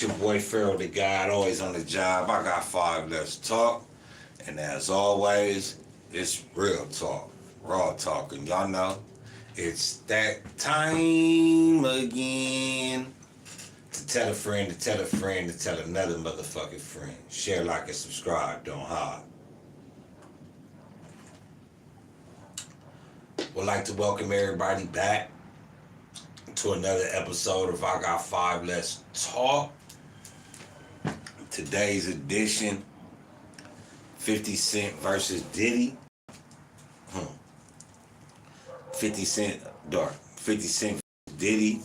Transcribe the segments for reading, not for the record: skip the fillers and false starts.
Your boy Pharaoh the God, always on the job. I got five less talk, and as always, it's real talk, raw talk, and y'all know it's that time again to tell a friend, to tell a friend, to tell another motherfucking friend. Share, like, and subscribe. Don't hide. Would like to welcome everybody back to another episode of I Got Five Less Talk. Today's edition, 50 Cent versus Diddy. 50 Cent, dark. 50 Cent versus Diddy,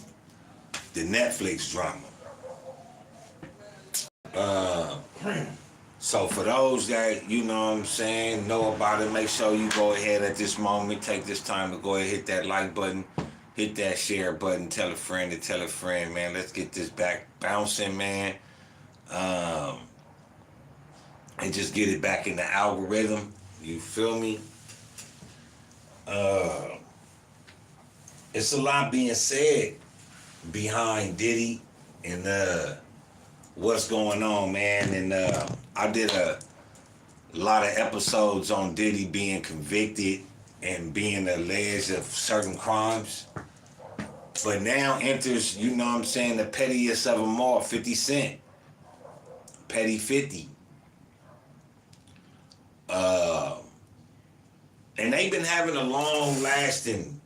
the Netflix drama. So for those that, you know what I'm saying, know about it, make sure you go ahead at this moment, take this time to go ahead and hit that like button, hit that share button, tell a friend to tell a friend, man. Let's get this back bouncing, man. And just get it back in the algorithm. You feel me? It's a lot being said behind Diddy and what's going on, man. And I did a lot of episodes on Diddy being convicted and being alleged of certain crimes. But now enters, you know what I'm saying, the pettiest of them all, 50 Cent. Petty 50. And they've been having a long-lasting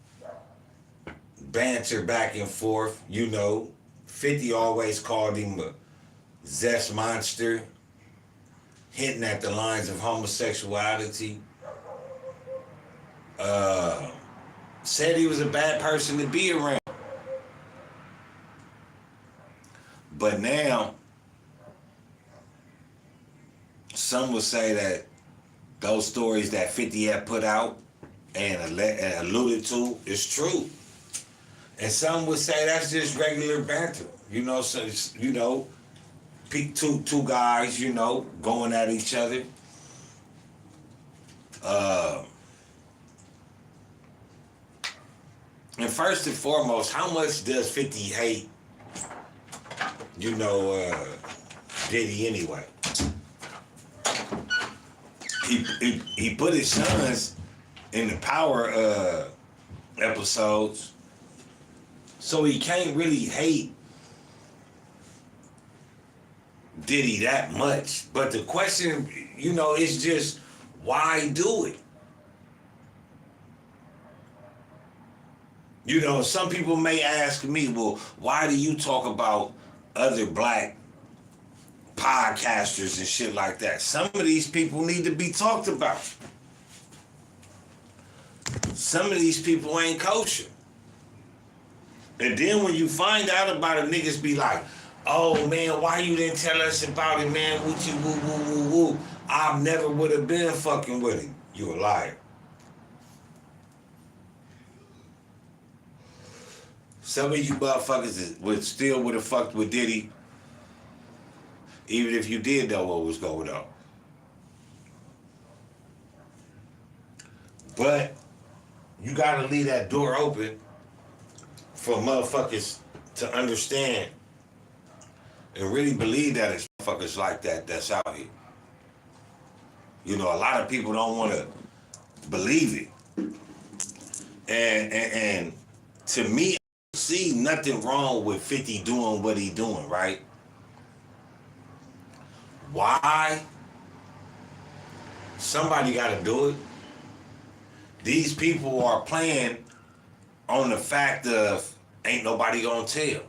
banter back and forth, you know. 50 always called him a zest monster, hinting at the lines of homosexuality. Said he was a bad person to be around. But now, some will say that those stories that 50 had put out and alluded to is true. And some would say that's just regular banter. You know, so it's, you know, two guys, you know, going at each other. And first and foremost, how much does 50 hate, you know, Diddy anyway? He put his sons in the Power episodes, so he can't really hate Diddy that much. But the question, you know, is just why do it? You know, some people may ask me, well, why do you talk about other black podcasters and shit like that? Some of these people need to be talked about. Some of these people ain't kosher. And then when you find out about it, niggas be like, oh man, why you didn't tell us about it, man? Woochie woo woo woo woo. I never would have been fucking with him. You a liar. Some of you motherfuckers would have fucked with Diddy even if you did know what was going on. But you gotta leave that door open for motherfuckers to understand and really believe that it's motherfuckers like that that's out here. You know, a lot of people don't want to believe it. And to me, I see nothing wrong with 50 doing what he doing, right? Why? Somebody got to do it. These people are playing on the fact of ain't nobody gonna tell.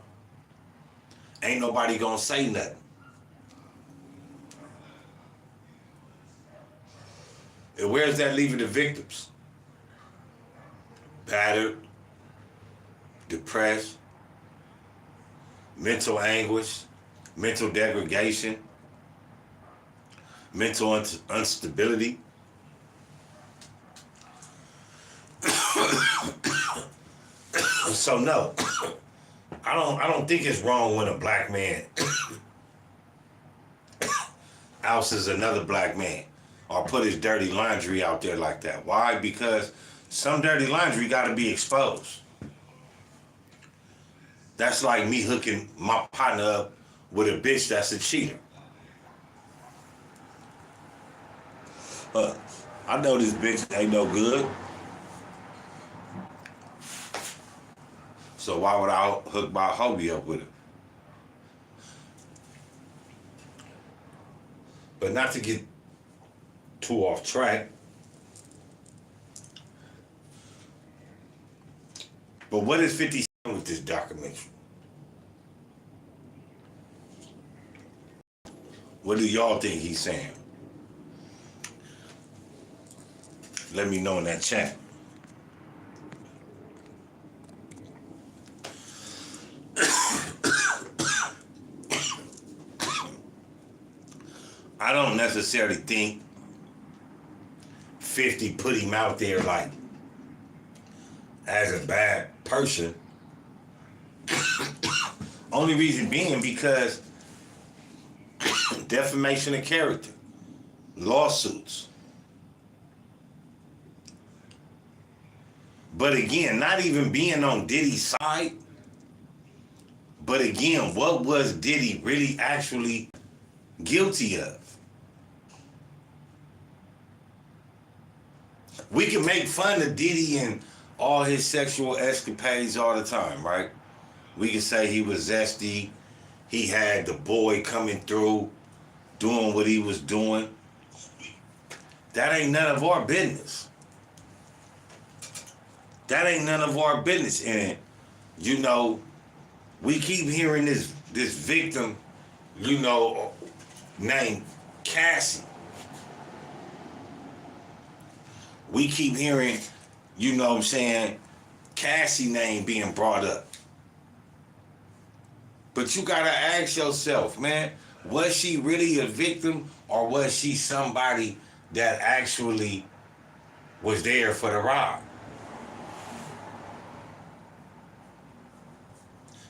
Ain't nobody gonna say nothing. And where's that leaving the victims? Battered, depressed, mental anguish, mental degradation, mental instability. So no, I don't think it's wrong when a black man ousts another black man or put his dirty laundry out there like that. Why? Because some dirty laundry got to be exposed. That's like me hooking my partner up with a bitch that's a cheater. I know this bitch ain't no good. So why would I hook my homie up with her? But not to get too off track. But what is 50 saying with this documentary? What do y'all think he's saying? Let me know in that chat. I don't necessarily think 50 put him out there like as a bad person. Only reason being because defamation of character, lawsuits. But again, not even being on Diddy's side. But again, what was Diddy really actually guilty of? We can make fun of Diddy and all his sexual escapades all the time, right? We can say he was zesty. He had the boy coming through, doing what he was doing. That ain't none of our business. That ain't none of our business. And, you know, we keep hearing this victim, you know, named Cassie. We keep hearing, you know what I'm saying, Cassie name being brought up. But you gotta ask yourself, man, was she really a victim or was she somebody that actually was there for the ride?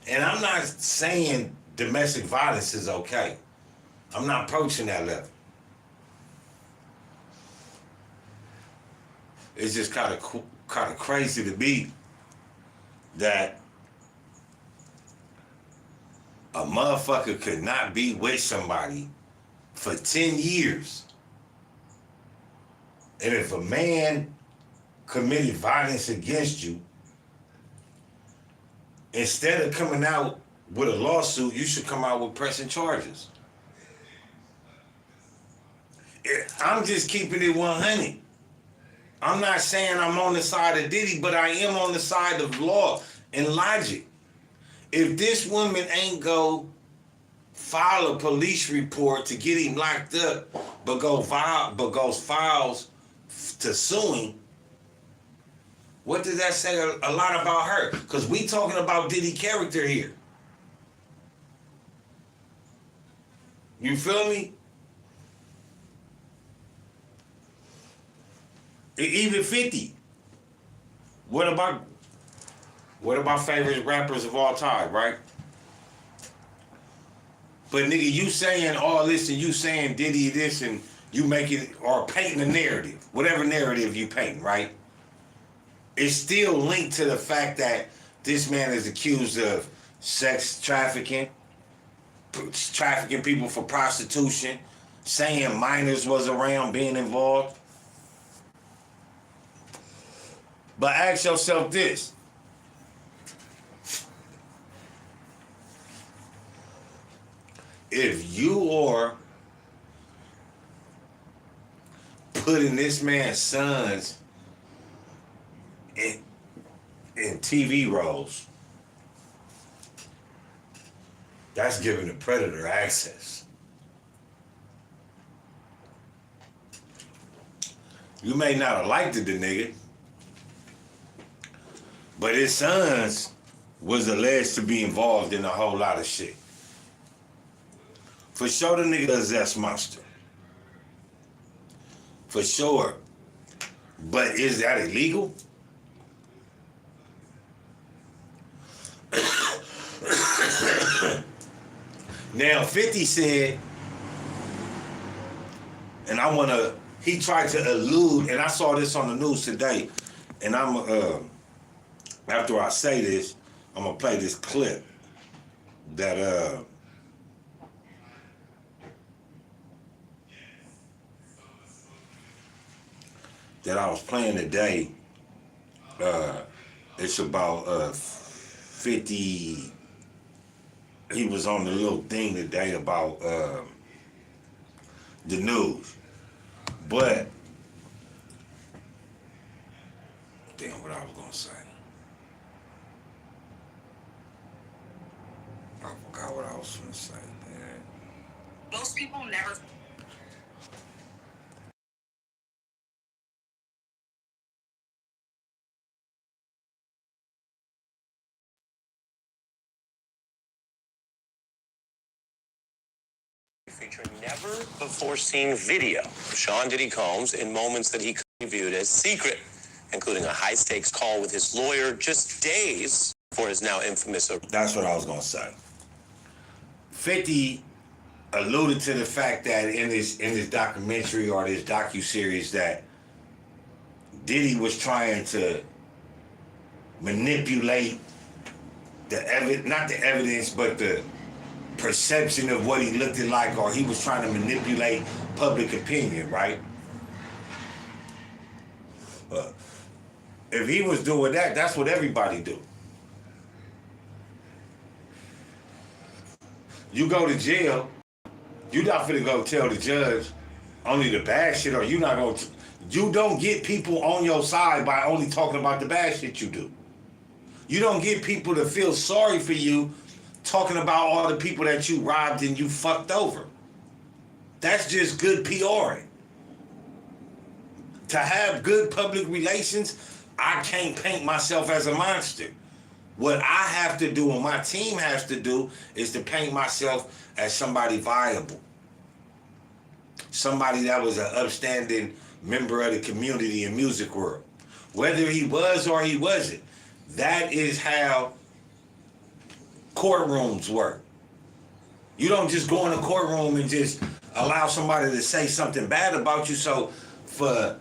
And I'm not saying domestic violence is okay. I'm not approaching that level. It's just kind of crazy to me that a motherfucker could not be with somebody for 10 years. And if a man committed violence against you, instead of coming out with a lawsuit, you should come out with pressing charges. I'm just keeping it 100. I'm not saying I'm on the side of Diddy, but I am on the side of law and logic. If this woman ain't go file a police report to get him locked up, but goes files to sue him, what does that say a lot about her? Because we talking about Diddy character here. You feel me? Even 50. What about favorite rappers of all time, right? But nigga, you saying all this and you saying Diddy this and you making or painting a narrative, whatever narrative you paint, right? It's still linked to the fact that this man is accused of sex trafficking people for prostitution, saying minors was around being involved. But ask yourself this. If you are putting this man's sons in TV roles, that's giving the predator access. You may not have liked it, the nigga, but his sons was alleged to be involved in a whole lot of shit. For sure, the nigga a zest monster. For sure. But is that illegal? Now, 50 said, and he tried to allude, and I saw this on the news today, and after I say this, I'm gonna play this clip that that I was playing today, it's about 50. He was on the little thing today about the news. But, damn, what I was gonna say. I forgot what I was gonna say, man. Most people never. Feature never-before-seen video of Sean Diddy Combs in moments that he could be viewed as secret, including a high-stakes call with his lawyer just days before his now infamous. That's what I was gonna say. 50 alluded to the fact that in this documentary or this docuseries that Diddy was trying to manipulate not the evidence, but the perception of what he looked like, or he was trying to manipulate public opinion, right? If he was doing that, that's what everybody do. You go to jail, you're not finna go tell the judge only the bad shit, or you don't get people on your side by only talking about the bad shit you do. You don't get people to feel sorry for you talking about all the people that you robbed and you fucked over. That's just good PRing. To have good public relations, I can't paint myself as a monster. What I have to do and my team has to do is to paint myself as somebody viable. Somebody that was an upstanding member of the community and music world. Whether he was or he wasn't. That is how courtrooms work. You don't just go in a courtroom and just allow somebody to say something bad about you. So for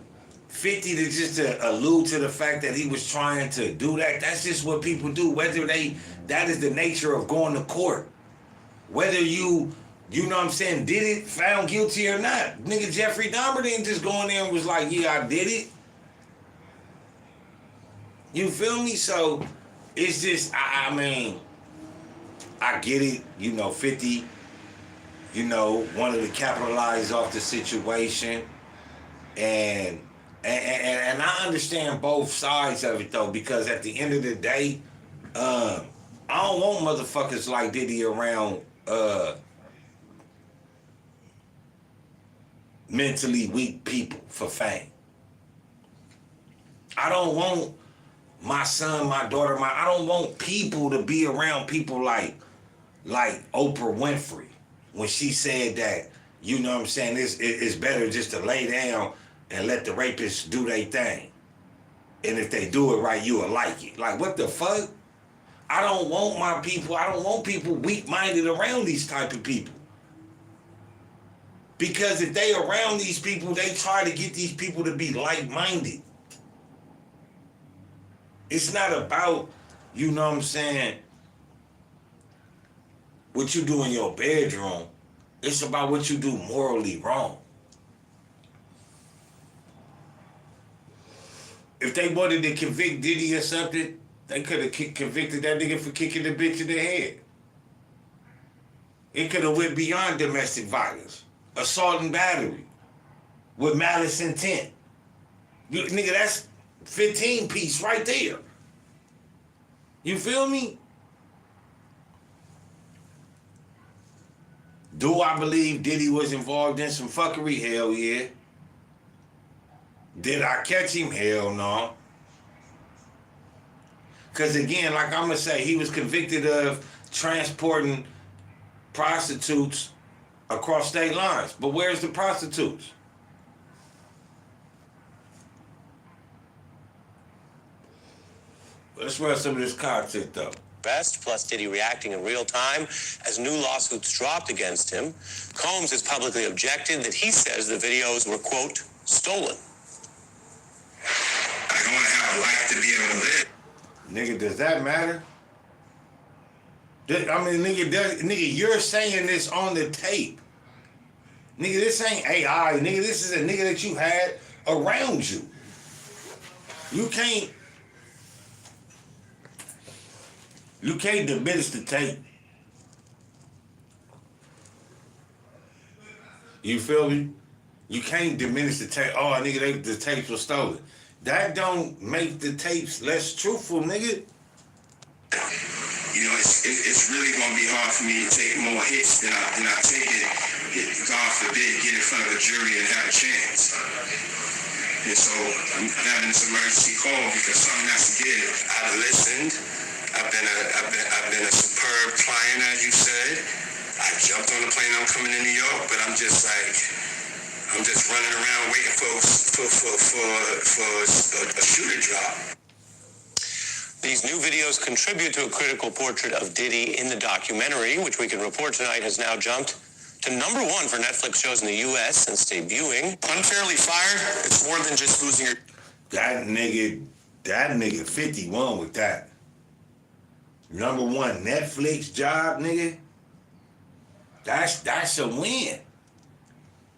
50 to just allude to the fact that he was trying to do that, that's just what people do. That is the nature of going to court. Whether you know what I'm saying, did it, found guilty or not. Nigga Jeffrey Dahmer didn't just go in there and was like, yeah, I did it. You feel me? So it's just, I mean, I get it, 50, wanted to capitalize off the situation. And I understand both sides of it, though, because at the end of the day, I don't want motherfuckers like Diddy around mentally weak people for fame. I don't want my son, my daughter, I don't want people to be around people like Oprah Winfrey when she said that, you know what I'm saying, it's better just to lay down and let the rapists do their thing. And if they do it right, you will like it. Like, what the fuck? I don't want people weak-minded around these type of people. Because if they around these people, they try to get these people to be like-minded. It's not about, you know what I'm saying, what you do in your bedroom. It's about what you do morally wrong. If they wanted to convict Diddy or something, they could have convicted that nigga for kicking the bitch in the head. It could have went beyond domestic violence. Assault and battery. With malice intent. Nigga, that's 15 piece right there. You feel me? Do I believe Diddy was involved in some fuckery? Hell yeah. Did I catch him? Hell no. Because again, like I'm going to say, he was convicted of transporting prostitutes across state lines. But where's the prostitutes? Let's run some of this content though. Best, plus Diddy reacting in real time as new lawsuits dropped against him. Combs has publicly objected that he says the videos were, quote, stolen. I don't want to have a life to be able to live. Nigga, does that matter? Nigga, you're saying this on the tape. Nigga, this ain't AI. Nigga, this is a nigga that you had around you. You can't diminish the tape. You feel me? You can't diminish the tape. Oh, nigga, the tapes were stolen. That don't make the tapes less truthful, nigga. You know, it's really gonna be hard for me to take more hits than I take it. God forbid, get in front of a jury and have a chance. And so I'm having this emergency call because something has to give. I've listened. I've been a superb client, as you said. I jumped on the plane. I'm coming to New York, but I'm just running around waiting for a shooter drop. These new videos contribute to a critical portrait of Diddy in the documentary, which we can report tonight has now jumped to #1 for Netflix shows in the U.S. since debuting. Unfairly fired, it's more than just losing your... That nigga 51 with that. #1 Netflix job, nigga. That's a win.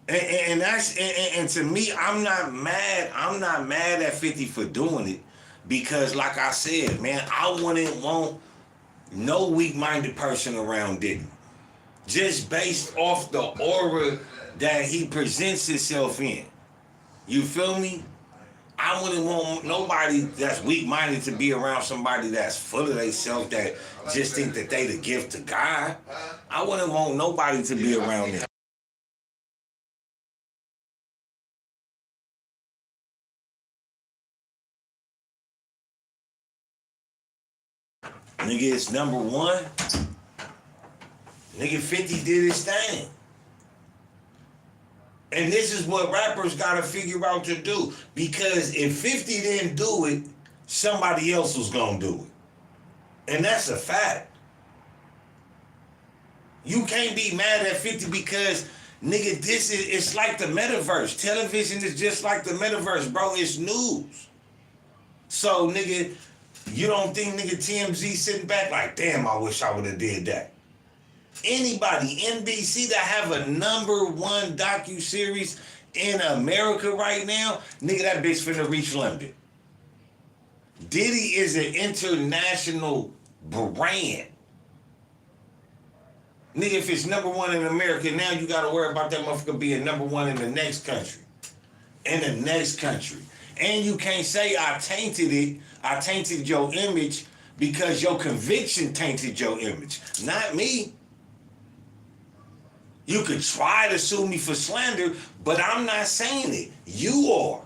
And to me, I'm not mad at 50 for doing it. Because like I said, man, I wouldn't want no weak-minded person around Diddy. Just based off the aura that he presents himself in. You feel me? I wouldn't want nobody that's weak-minded to be around somebody that's full of themselves that just think that they the gift of God. I wouldn't want nobody to be around them. Nigga, it's #1. Nigga, 50 did his thing. And this is what rappers gotta figure out to do. Because if 50 didn't do it, somebody else was gonna do it. And that's a fact. You can't be mad at 50 because, nigga, it's like the metaverse. Television is just like the metaverse, bro. It's news. So, nigga, you don't think nigga TMZ sitting back like, damn, I wish I would have did that. Anybody, NBC, that have a #1 docuseries in America right now, nigga, that bitch finna reach London. Diddy is an international brand. Nigga, if it's #1 in America, now you gotta worry about that motherfucker being #1 in the next country. In the next country. And you can't say I tainted your image because your conviction tainted your image. Not me. You could try to sue me for slander, but I'm not saying it. You are.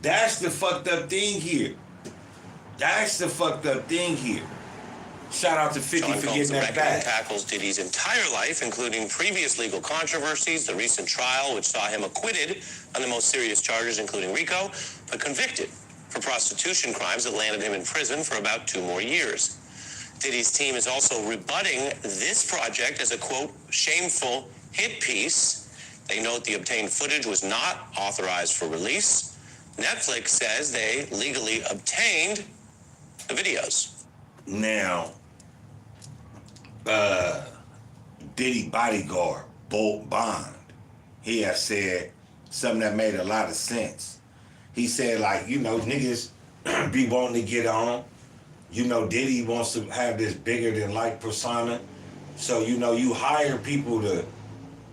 That's the fucked up thing here. That's the fucked up thing here. Shout out to 50 for getting that back. Tackles Diddy's entire life, including previous legal controversies, the recent trial, which saw him acquitted on the most serious charges, including RICO, but convicted for prostitution crimes that landed him in prison for about 2 more years. Diddy's team is also rebutting this project as a, quote, shameful hit piece. They note the obtained footage was not authorized for release. Netflix says they legally obtained the videos. Now, Diddy bodyguard, Bolt Bond, he has said something that made a lot of sense. He said, like, you know, niggas be wanting to get on. You know, Diddy wants to have this bigger than life persona. So, you know, you hire people to,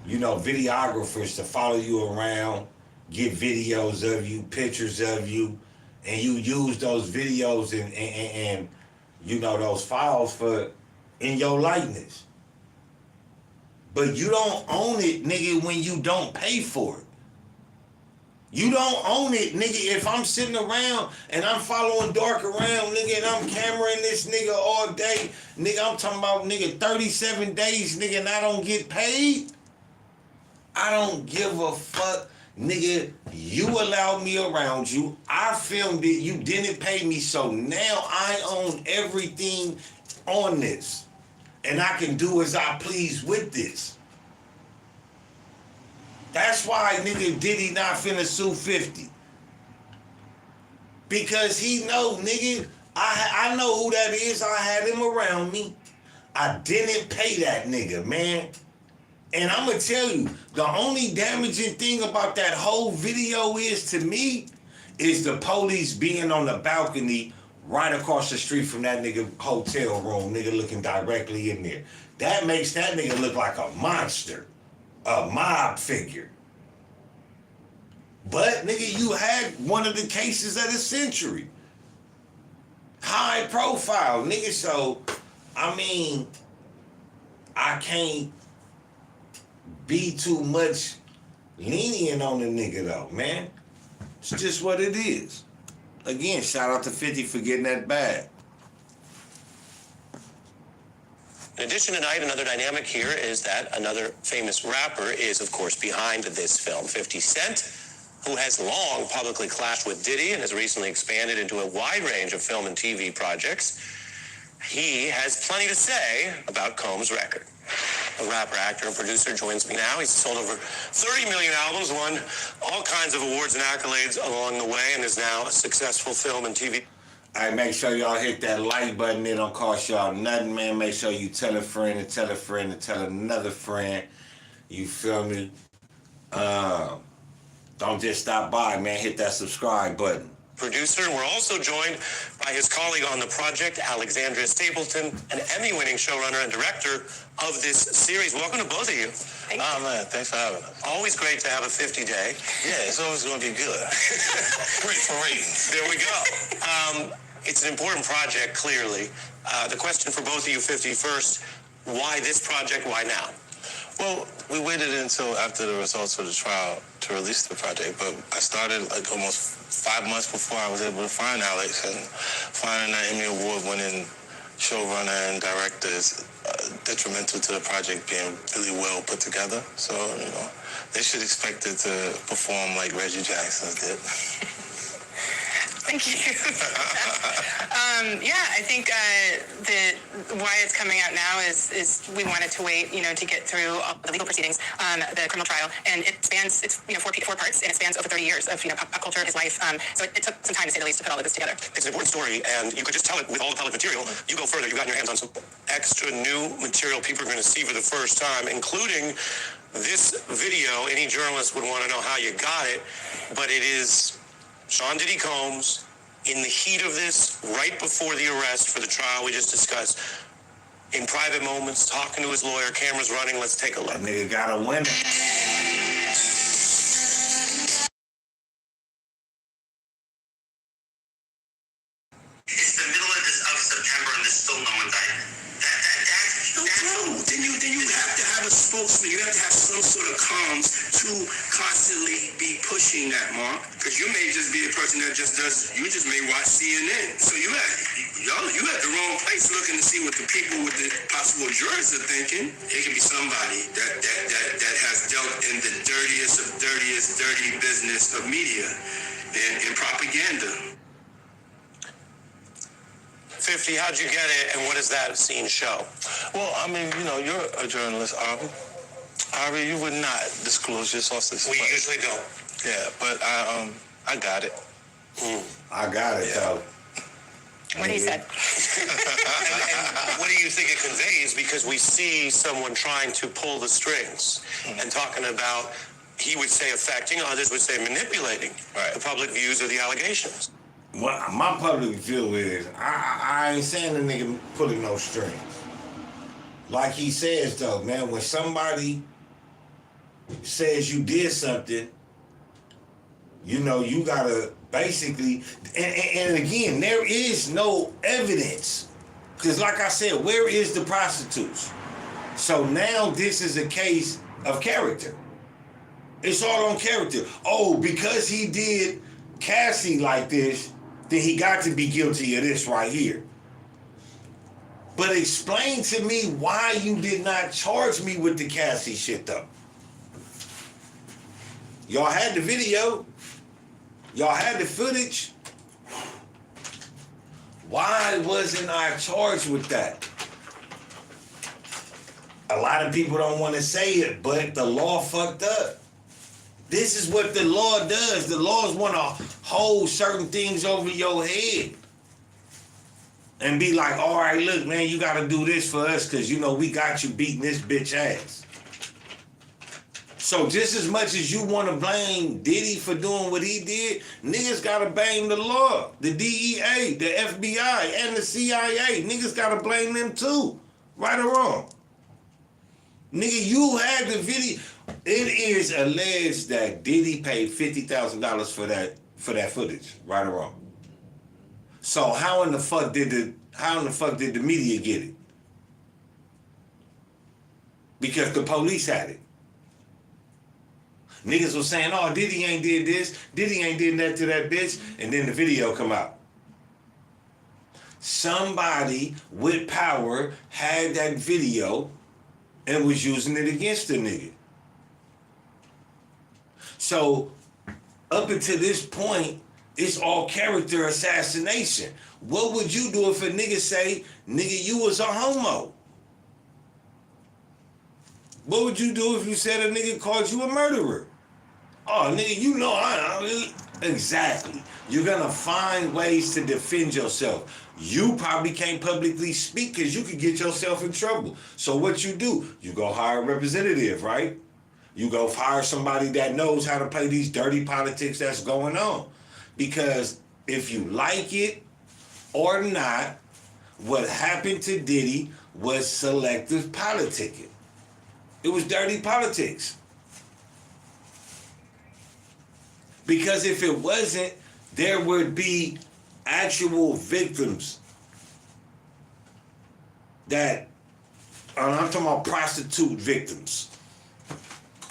you know, videographers to follow you around, get videos of you, pictures of you, and you use those videos and you know, those files in your likeness. But you don't own it, nigga, when you don't pay for it. You don't own it, nigga. If I'm sitting around and I'm following Dark around, nigga, and I'm cameraing this nigga all day, nigga, I'm talking about, nigga, 37 days, nigga, and I don't get paid, I don't give a fuck. Nigga, you allowed me around you. I filmed it. You didn't pay me. So now I own everything on this. And I can do as I please with this. That's why nigga Diddy not finna sue 50. Because he know, nigga, I know who that is. I had him around me. I didn't pay that nigga, man. And I'm going to tell you, the only damaging thing about that whole video is, to me, is the police being on the balcony right across the street from that nigga hotel room, nigga looking directly in there. That makes that nigga look like a monster, a mob figure. But nigga, you had one of the cases of the century. High profile, nigga, so, I mean, I can't be too much lenient on the nigga though, man. It's just what it is. Again, shout out to 50 for getting that bag. In addition tonight, another dynamic here is that another famous rapper is, of course, behind this film, 50 Cent, who has long publicly clashed with Diddy and has recently expanded into a wide range of film and TV projects. He has plenty to say about Combs' record. A rapper, actor, and producer joins me now. He's sold over 30 million albums, won all kinds of awards and accolades along the way, and is now a successful film and TV. All right, make sure y'all hit that like button. It don't cost y'all nothing, man. Make sure you tell a friend and tell a friend and tell another friend. You feel me? Don't just stop by, man. Hit that subscribe button. Producer, and we're also joined by his colleague on the project, Alexandria Stapleton, an Emmy-winning showrunner and director of this series. Welcome to both of you. Thank you. Oh, man, thanks for having us. Always great to have a 50-day. Yeah, it's always going to be good. Great for ratings. There we go. It's an important project, clearly. The question for both of you, 50, first, why this project, why now? Well, we waited until after the results of the trial to release the project, but I started like almost 5 months before I was able to find Alex, and finding that Emmy Award-winning showrunner and director is detrimental to the project being really well put together. So, you know, they should expect it to perform like Reggie Jackson did. Thank you. Yeah, I think why it's coming out now is we wanted to wait, to get through all the legal proceedings, the criminal trial, and it spans, it's four parts, and it spans over 30 years of pop culture, his life. So it took some time, to say the least, to put all of this together. It's an important story, and you could just tell it with all the public material. You go further, you've gotten your hands on some extra new material people are going to see for the first time, including this video. Any journalist would want to know how you got it, but it is Sean Diddy Combs in the heat of this, right before the arrest for the trial we just discussed, in private moments, talking to his lawyer, cameras running. Let's take a look. That nigga got a winner. It's the middle of September and there's still no indictment. That's no problem. Then you have to have a spokesman. You have to have some sort of comms to constantly be pushing that, Mark. Because you may just be a person that just may watch CNN. So you at the wrong place looking to see what the people with the possible jurors are thinking. It can be somebody that has dealt in the dirtiest of dirty business of media and propaganda. 50, how'd you get it, and what does that scene show? Well, I mean, you're a journalist, Ari. Ari, you would not disclose your sources. We usually don't. Yeah, but I got it. I got it, though. What he said. And what do you think it conveys? Because we see someone trying to pull the strings and talking about, he would say affecting, others would say manipulating the public views of the allegations. Well, my public view is, I ain't saying the nigga pulling no strings. Like he says, though, man, when somebody says you did something, you gotta basically, and again, there is no evidence. Because like I said, where is the prostitutes? So now this is a case of character. It's all on character. Oh, because he did Cassie like this, then he got to be guilty of this right here. But explain to me why you did not charge me with the Cassie shit, though. Y'all had the video. Y'all had the footage. Why wasn't I charged with that? A lot of people don't want to say it, but the law fucked up. This is what the law does. The laws want to hold certain things over your head. And be like, all right, look, man, you got to do this for us because, we got you beating this bitch ass. So just as much as you want to blame Diddy for doing what he did, niggas gotta blame the law, the DEA, the FBI, and the CIA. Niggas gotta blame them too, right or wrong. Nigga, you had the video. It is alleged that Diddy paid $50,000 for that footage, right or wrong. So how in the fuck did the media get it? Because the police had it. Niggas was saying, oh, Diddy ain't did this, Diddy ain't did that to that bitch, and then the video come out. Somebody with power had that video and was using it against the nigga. So, up until this point, it's all character assassination. What would you do if a nigga say, nigga, you was a homo? What would you do if you said a nigga called you a murderer? Oh, nigga, you know exactly. You're gonna find ways to defend yourself. You probably can't publicly speak because you could get yourself in trouble. So what you do? You go hire a representative, right? You go hire somebody that knows how to play these dirty politics that's going on. Because if you like it or not, what happened to Diddy was selective politicking. It was dirty politics. Because if it wasn't, there would be actual victims that, I'm talking about prostitute victims.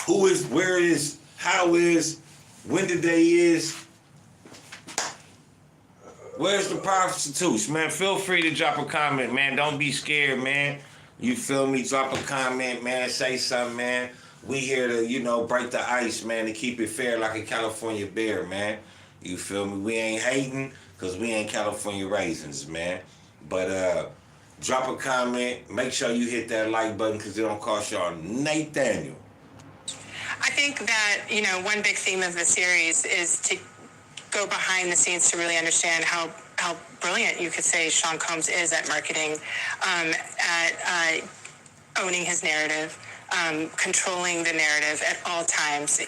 Who is, where is, how is, when did they is? Where's the prostitutes, man? Feel free to drop a comment, man. Don't be scared, man. You feel me? Drop a comment, man. Say something, man. We here to, break the ice, man, to keep it fair like a California bear, man. You feel me? We ain't hating because we ain't California raisins, man. But drop a comment. Make sure you hit that like button because it don't cost y'all Nathaniel. I think that, one big theme of the series is to go behind the scenes to really understand how brilliant you could say Sean Combs is at marketing, at owning his narrative, controlling the narrative at all times.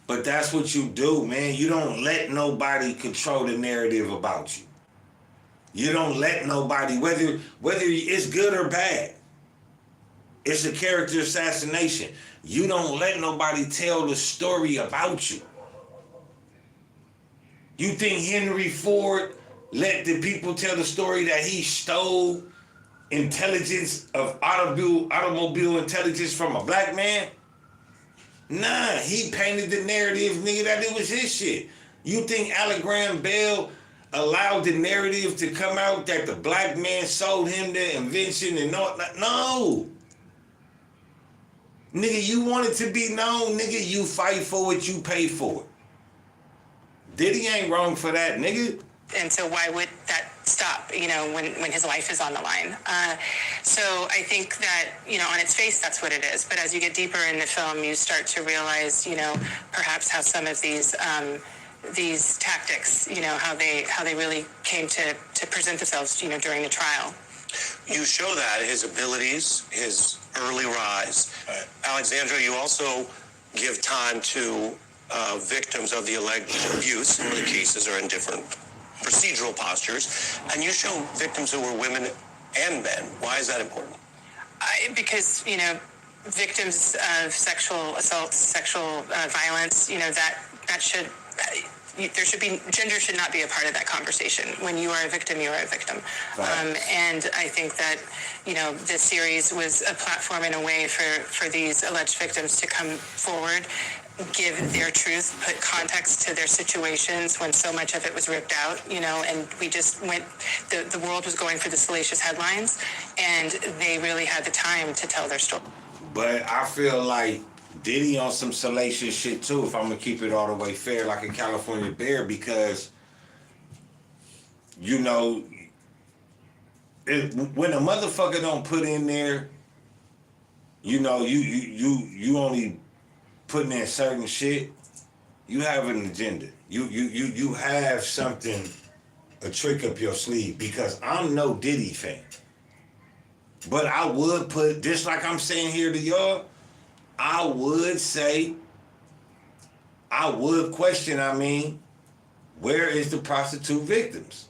But that's what you do, man. You don't let nobody control the narrative about you. You don't let nobody, whether it's good or bad. It's a character assassination. You don't let nobody tell the story about you. You think Henry Ford let the people tell the story that he stole intelligence of automobile intelligence from a black man? Nah, he painted the narrative, nigga, that it was his shit. You think Alec Graham Bell allowed the narrative to come out that the black man sold him the invention and all? No. Nigga, you want it to be known, nigga, you fight for what you pay for. Diddy ain't wrong for that, nigga. And so why would that stop, when his life is on the line? So I think that, on its face, that's what it is. But as you get deeper in the film, you start to realize, perhaps how some of these tactics, how they really came to present themselves, during the trial. You show that, his abilities, his early rise. Alexandra, you also give time to victims of the alleged abuse, where the cases are in different procedural postures, and you show victims who were women and men. Why is that important? Because, victims of sexual assault, sexual violence, that should... gender should not be a part of that conversation. When you are a victim, you are a victim. And I think that, this series was a platform in a way for these alleged victims to come forward, give their truth, put context to their situations when so much of it was ripped out, and we just went, the world was going for the salacious headlines, and they really had the time to tell their story. But I feel like Diddy on some salacious shit too, if I'm gonna keep it all the way fair like a California bear, because when a motherfucker don't put in there, you only putting in certain shit, you have an agenda. You have something, a trick up your sleeve, because I'm no Diddy fan. But I would put, just like I'm saying here to y'all, I would say I would question, where is the prostitute victims?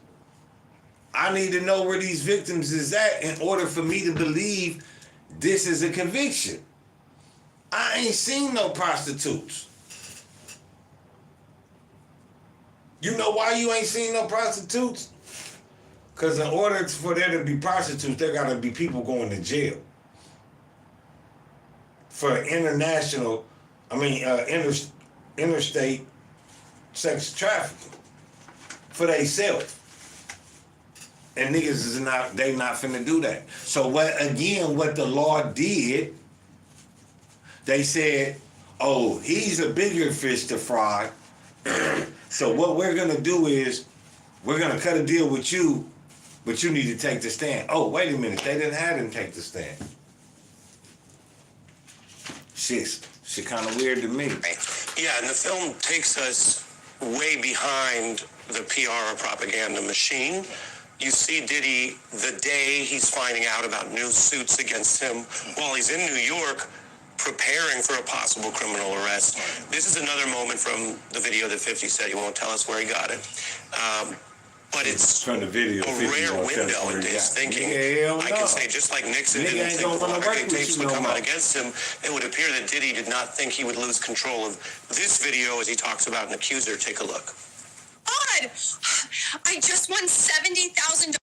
I need to know where these victims is at in order for me to believe this is a conviction. I ain't seen no prostitutes. You know why you ain't seen no prostitutes? Because in order for there to be prostitutes, there got to be people going to jail. For interstate sex trafficking. For they self. And niggas is not finna do that. So what the law did, they said, oh, he's a bigger fish to fry. So what we're gonna do is, we're gonna cut a deal with you, but you need to take the stand. Oh, wait a minute, they didn't have him take the stand. Shit kind of weird to me. Yeah, and the film takes us way behind the PR or propaganda machine. You see Diddy the day he's finding out about new suits against him while he's in New York preparing for a possible criminal arrest. This is another moment from the video that 50 said he won't tell us where he got it. But it's from the video, a rare window into his thinking. I can say, just like Nixon didn't think the Watergate tapes would come out against him, it would appear that Diddy did not think he would lose control of this video as he talks about an accuser. Take a look. God, I just won $70,000.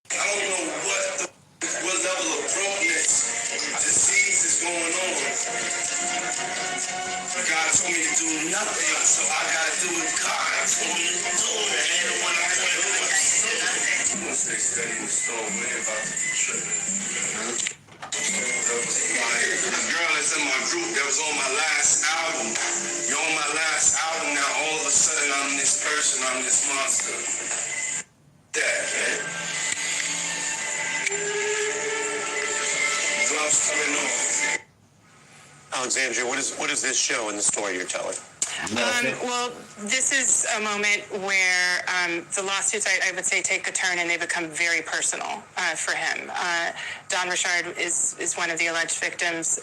I don't know what level of brokenness, disease is going on. God told me to do nothing, so I gotta do what God told me to do. And the one I'm going to do. Once they study the store, we're about to be tripping. The girl that's in my group that was on my last album, you're on my last album, now all of a sudden I'm this person, I'm this monster. That, man. Gloves coming off. Alexandria, what is this show in the story you're telling? Well, this is a moment where the lawsuits, I would say, take a turn and they become very personal for him. Don Richard is one of the alleged victims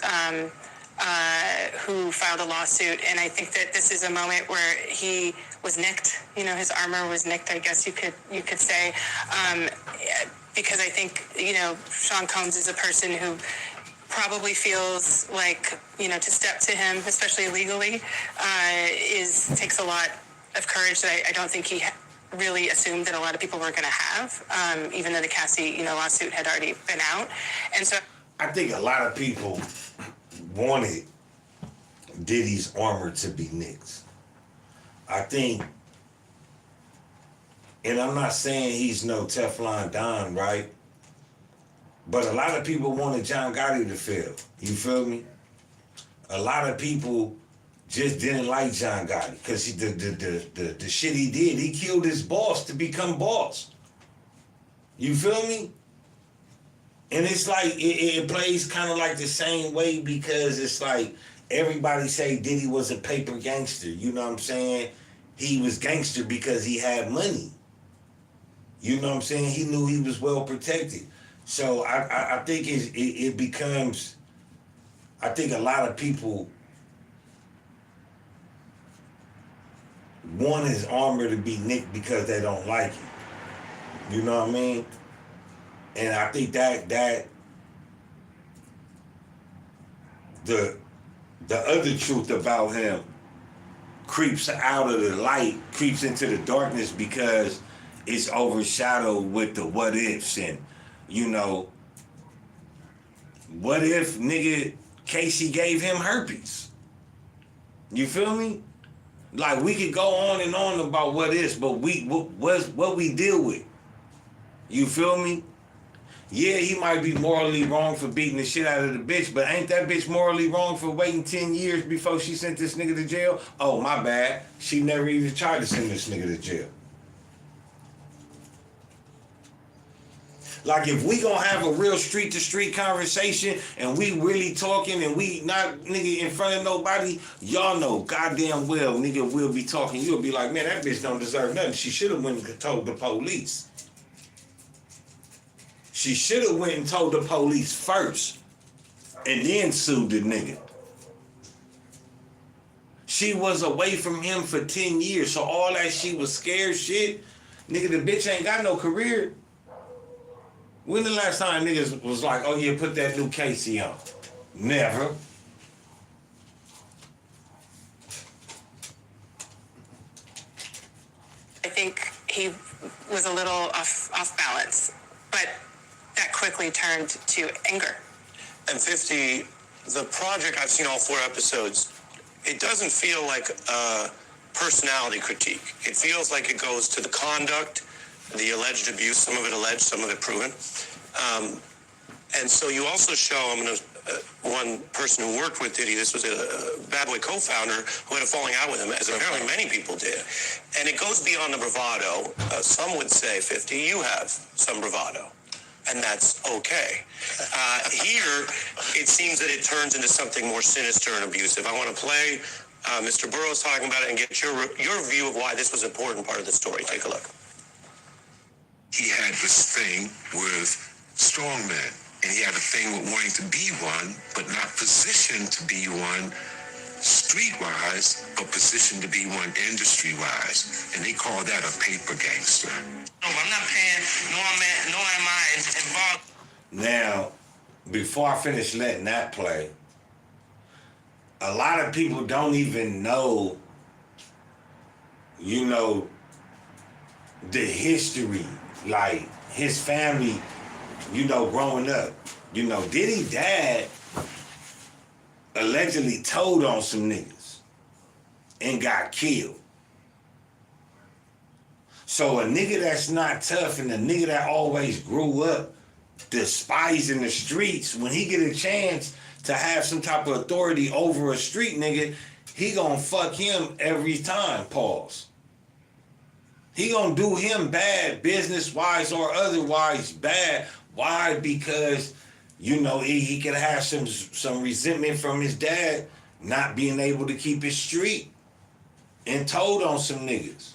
who filed a lawsuit, and I think that this is a moment where he was nicked. You know, his armor was nicked, I guess you could say, because I think, Sean Combs is a person who probably feels like, to step to him, especially legally, takes a lot of courage that I don't think he really assumed that a lot of people were going to have, even though the Cassie, lawsuit had already been out. And so I think a lot of people wanted Diddy's armor to be nicked. I think, and I'm not saying he's no Teflon Don, right? But a lot of people wanted John Gotti to fail. You feel me? A lot of people just didn't like John Gotti because the shit he did, he killed his boss to become boss. You feel me? And it's like, it plays kind of like the same way because it's like everybody say Diddy was a paper gangster. You know what I'm saying? He was gangster because he had money. You know what I'm saying? He knew he was well protected. So I think it becomes, I think a lot of people want his armor to be nicked because they don't like him. You know what I mean? And I think that the other truth about him creeps out of the light, creeps into the darkness because it's overshadowed with the what ifs and, what if nigga Casey gave him herpes? You feel me? Like, we could go on and on about what ifs, but what we deal with. You feel me? Yeah, he might be morally wrong for beating the shit out of the bitch, but ain't that bitch morally wrong for waiting 10 years before she sent this nigga to jail? Oh, my bad. She never even tried to send this nigga to jail. Like, if we gonna have a real street-to-street conversation and we really talking and we not, nigga, in front of nobody, y'all know goddamn well, nigga, we'll be talking. You'll be like, man, that bitch don't deserve nothing. She should have went and told the police. She should have went and told the police first. and then sued the nigga. She was away from him for 10 years, so all that she was scared shit, nigga, the bitch ain't got no career. When the last time niggas was like, oh yeah, put that new Casey on? Never. I think he was a little off balance, but that quickly turned to anger. And 50, the project, I've seen all 4 episodes, it doesn't feel like a personality critique. It feels like it goes to the conduct, the alleged abuse, some of it alleged, some of it proven. And so you also show, one person who worked with Diddy, this was a Bad Boy co-founder who had a falling out with him, as apparently many people did. And it goes beyond the bravado. Some would say, 50, you have some bravado. And that's okay. Here, it seems that it turns into something more sinister and abusive. I want to play Mr. Burroughs talking about it and get your view of why this was an important part of the story. Take a look. He had this thing with strong men, and he had a thing with wanting to be one, but not positioned to be one street-wise, but positioned to be one industry-wise. And they call that a paper gangster. No, I'm not paying, nor am I involved. Now, before I finish letting that play, a lot of people don't even know, you know, the history, like his family, you know, growing up. You know, Diddy's dad allegedly told on some niggas and got killed. So a nigga that's not tough and a nigga that always grew up despising the streets, when he get a chance to have some type of authority over a street nigga, he gonna fuck him every time, pause. He gonna do him bad, business-wise or otherwise bad. Why? Because, you know, he could have some resentment from his dad not being able to keep his street and told on some niggas.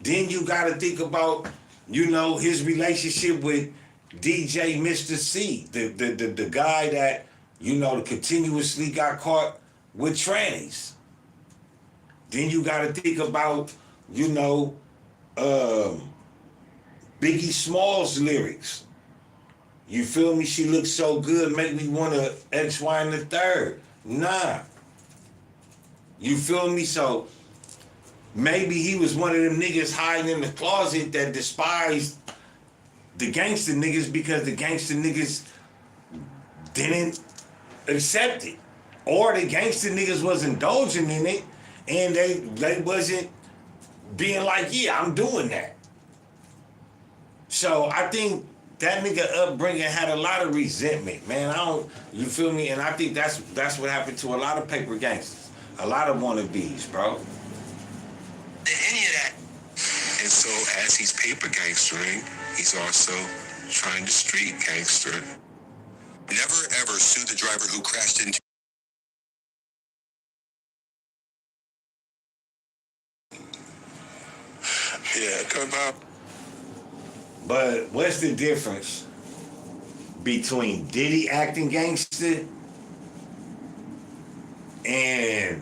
Then you gotta think about, you know, his relationship with DJ Mr. C, the guy that, you know, continuously got caught with trannies. Then you gotta think about, you know, Biggie Smalls lyrics. You feel me? She looks so good, make me want to X, Y, and the third. Nah. You feel me? So maybe he was one of them niggas hiding in the closet that despised the gangster niggas because the gangster niggas didn't accept it. Or the gangster niggas was indulging in it and they wasn't being like, yeah, I'm doing that. So I think that nigga upbringing had a lot of resentment, man. You feel me? And I think that's what happened to a lot of paper gangsters. A lot of wannabes, bro. Any of that. And so as he's paper gangstering, he's also trying to street gangster. Never ever sue the driver who crashed into. Yeah, come on. But what's the difference between Diddy acting gangster and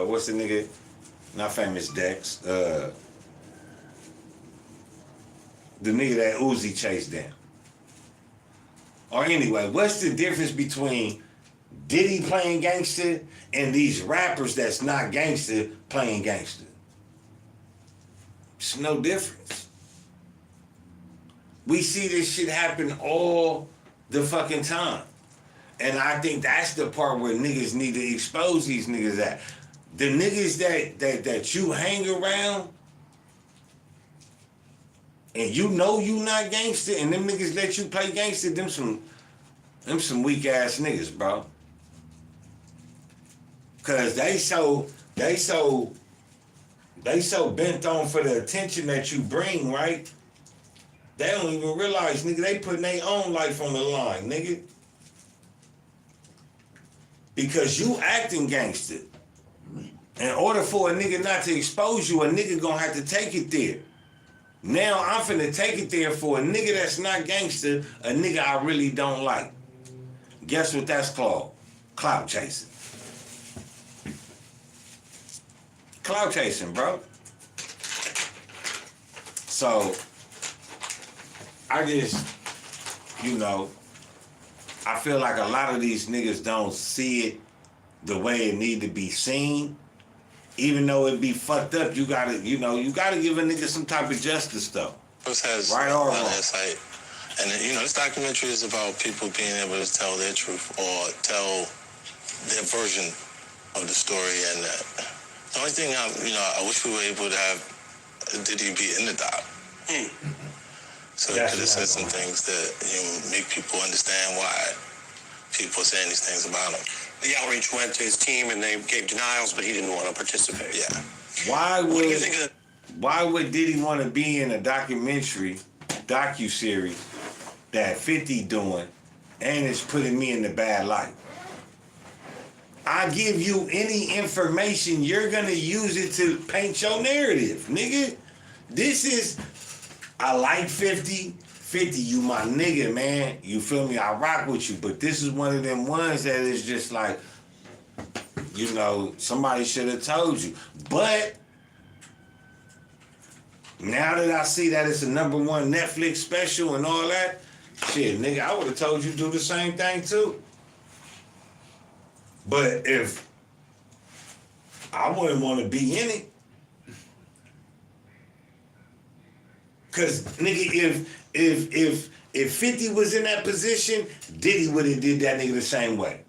what's the nigga? Not famous Dex. The nigga that Uzi chased down. Or anyway, what's the difference between Diddy playing gangster and these rappers that's not gangster playing gangster? It's no difference. We see this shit happen all the fucking time. And I think that's the part where niggas need to expose these niggas at. The niggas that you hang around and you know you not gangster and them niggas let you play gangster, them some weak ass niggas, bro. Cause they so bent on for the attention that you bring, right? They don't even realize, nigga, they putting their own life on the line, nigga. Because you acting gangster. In order for a nigga not to expose you, a nigga gonna have to take it there. Now I'm finna take it there for a nigga that's not gangster, a nigga I really don't like. Guess what that's called? Clout chasing. Clout chasing, bro. So, I just, I feel like a lot of these niggas don't see it the way it need to be seen. Even though it be fucked up, you gotta give a nigga some type of justice though. This has right a or lot of wrong. insight. And this documentary is about people being able to tell their truth or tell their version of the story. And the only thing I wish we were able to have Diddy be in the doc. So he could have said some things that make people understand why people are saying these things about him. The outreach went to his team and they gave denials, but he didn't want to participate. Yeah. Why What do you think of Why would Diddy want to be in a docu-series that 50 doing and it's putting me in the bad light? I give you any information, you're gonna use it to paint your narrative, nigga. This is, I like 50. 50, you my nigga, man. You feel me? I rock with you. But this is one of them ones that is just like, somebody should have told you. But now that I see that it's a #1 Netflix special and all that, shit, nigga, I would have told you do the same thing too. But if I wouldn't want to be in it, cause nigga, if 50 was in that position, Diddy would have did that nigga the same way.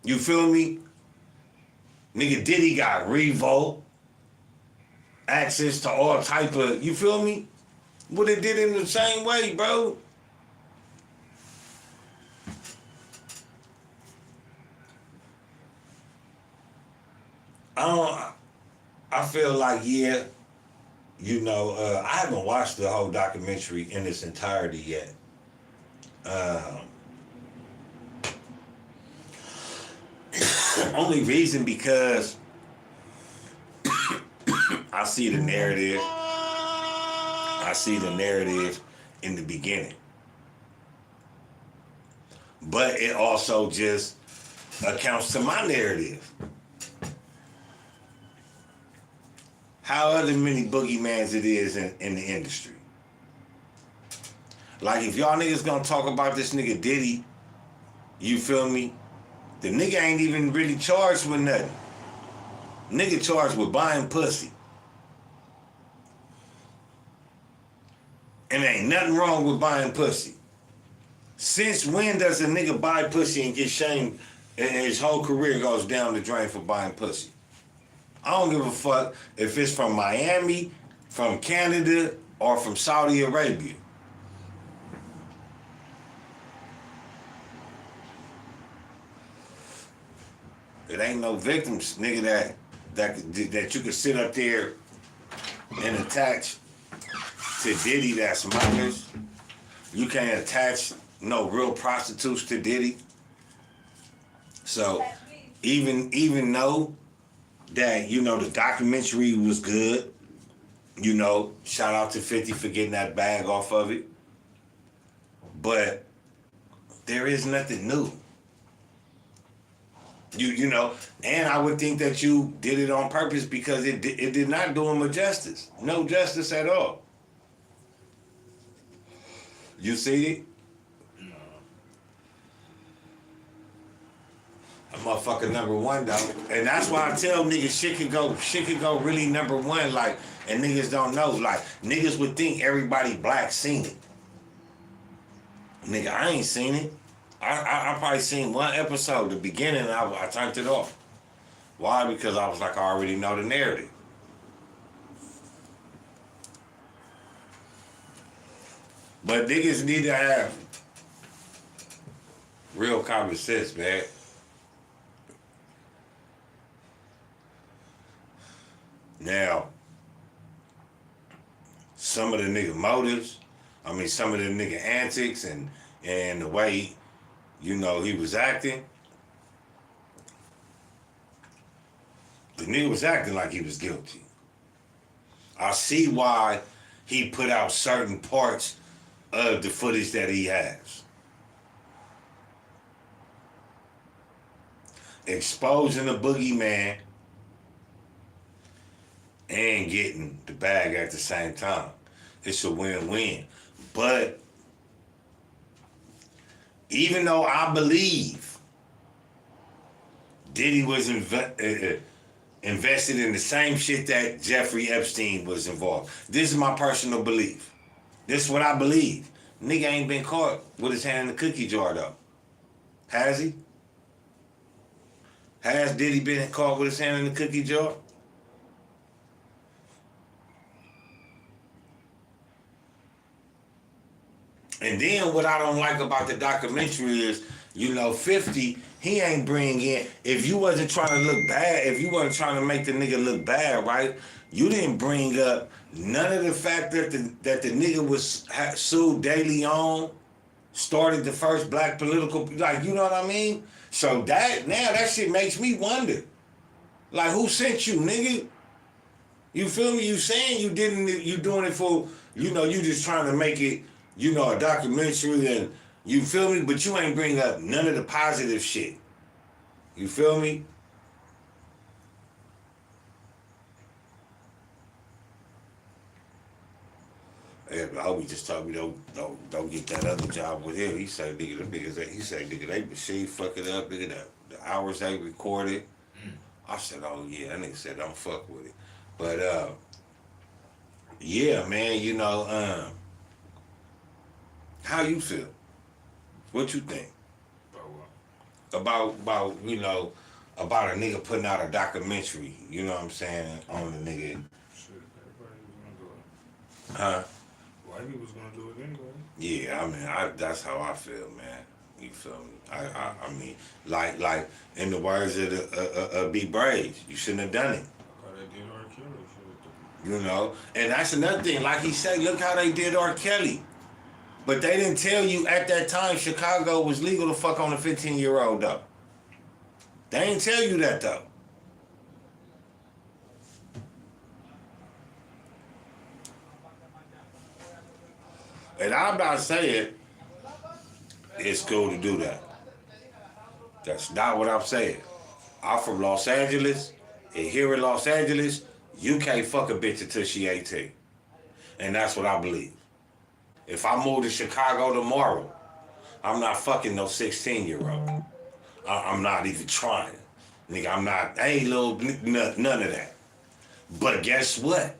You feel me? Nigga, Diddy got Revo, access to all type of, you feel me? Would have did it in the same way, bro. I feel like, I haven't watched the whole documentary in its entirety yet. Only reason because I see the narrative. I see the narrative in the beginning. But it also just accounts to my narrative. How other many boogeymans it is in the industry. Like if y'all niggas gonna talk about this nigga Diddy, you feel me? The nigga ain't even really charged with nothing. Nigga charged with buying pussy. And there ain't nothing wrong with buying pussy. Since when does a nigga buy pussy and get shamed and his whole career goes down the drain for buying pussy? I don't give a fuck if it's from Miami, from Canada, or from Saudi Arabia. It ain't no victims, nigga, that you can sit up there and attach to Diddy that's minors. You can't attach no real prostitutes to Diddy. So even though that, the documentary was good, shout out to 50 for getting that bag off of it. But there is nothing new. And I would think that you did it on purpose because it did not do him a justice. No justice at all. You see it? No. A motherfucker #1 though. And that's why I tell niggas shit could go really #1, like, and niggas don't know. Like, niggas would think everybody black seen it. Nigga, I ain't seen it. I probably seen one episode, the beginning, and I turned it off. Why? Because I was like, I already know the narrative. But niggas need to have real common sense, man. Now, some of the nigga motives, some of the nigga antics and the way, he was acting. The nigga was acting like he was guilty. I see why he put out certain parts of the footage that he has. Exposing the boogeyman and getting the bag at the same time. It's a win-win. But even though I believe Diddy was invested in the same shit that Jeffrey Epstein was involved. This is my personal belief. This is what I believe. Nigga ain't been caught with his hand in the cookie jar though. Has he? Has Diddy been caught with his hand in the cookie jar? And then what I don't like about the documentary is, 50, he ain't bring in, if you wasn't trying to look bad, if you wasn't trying to make the nigga look bad, right? You didn't bring up none of the fact that the nigga was sued De Leon, started the first black political, like, you know what I mean? So that shit makes me wonder. Like, who sent you, nigga? You feel me? You saying you doing it for, you just trying to make it, a documentary and, you feel me? But you ain't bring up none of the positive shit. You feel me? Yeah, but I hope he just told me don't get that other job with him. He said, nigga, they machine fuck it up, nigga, the hours they recorded. I said, oh yeah, that nigga said don't fuck with it. But yeah, man, how you feel? What you think? About about a nigga putting out a documentary, you know what I'm saying, on the nigga. Shit, everybody was gonna do it. Huh? White people was gonna do it anyway. Yeah, I mean, that's how I feel, man. You feel me? I mean, like in the words of B. Braves, you shouldn't have done it. How they did R. Kelly, shit. And that's another thing. Like he said, look how they did R. Kelly. But they didn't tell you at that time Chicago was legal to fuck on a 15-year-old though. They didn't tell you that though. And I'm not saying it's cool to do that. That's not what I'm saying. I'm from Los Angeles, and here in Los Angeles, you can't fuck a bitch until she 18. And that's what I believe. If I move to Chicago tomorrow, I'm not fucking no 16-year-old. I'm not even trying. Nigga, I ain't none of that. But guess what?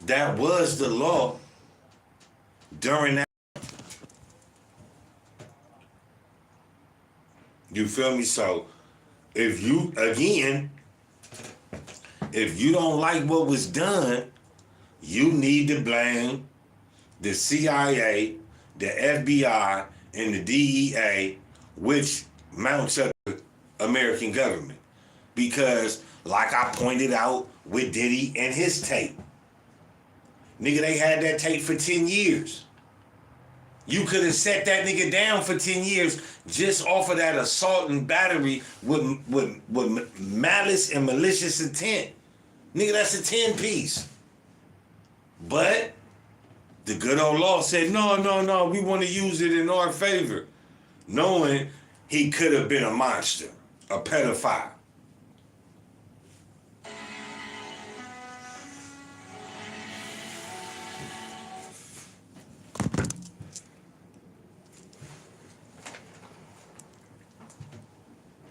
That was the law during that. You feel me? So, if you don't like what was done, you need to blame the CIA, the FBI, and the DEA, which mounts up the American government. Because, like I pointed out with Diddy and his tape, nigga, they had that tape for 10 years. You could have set that nigga down for 10 years just off of that assault and battery with malice and malicious intent. Nigga, that's a 10-piece. But the good old law said, no, we want to use it in our favor. Knowing he could have been a monster, a pedophile.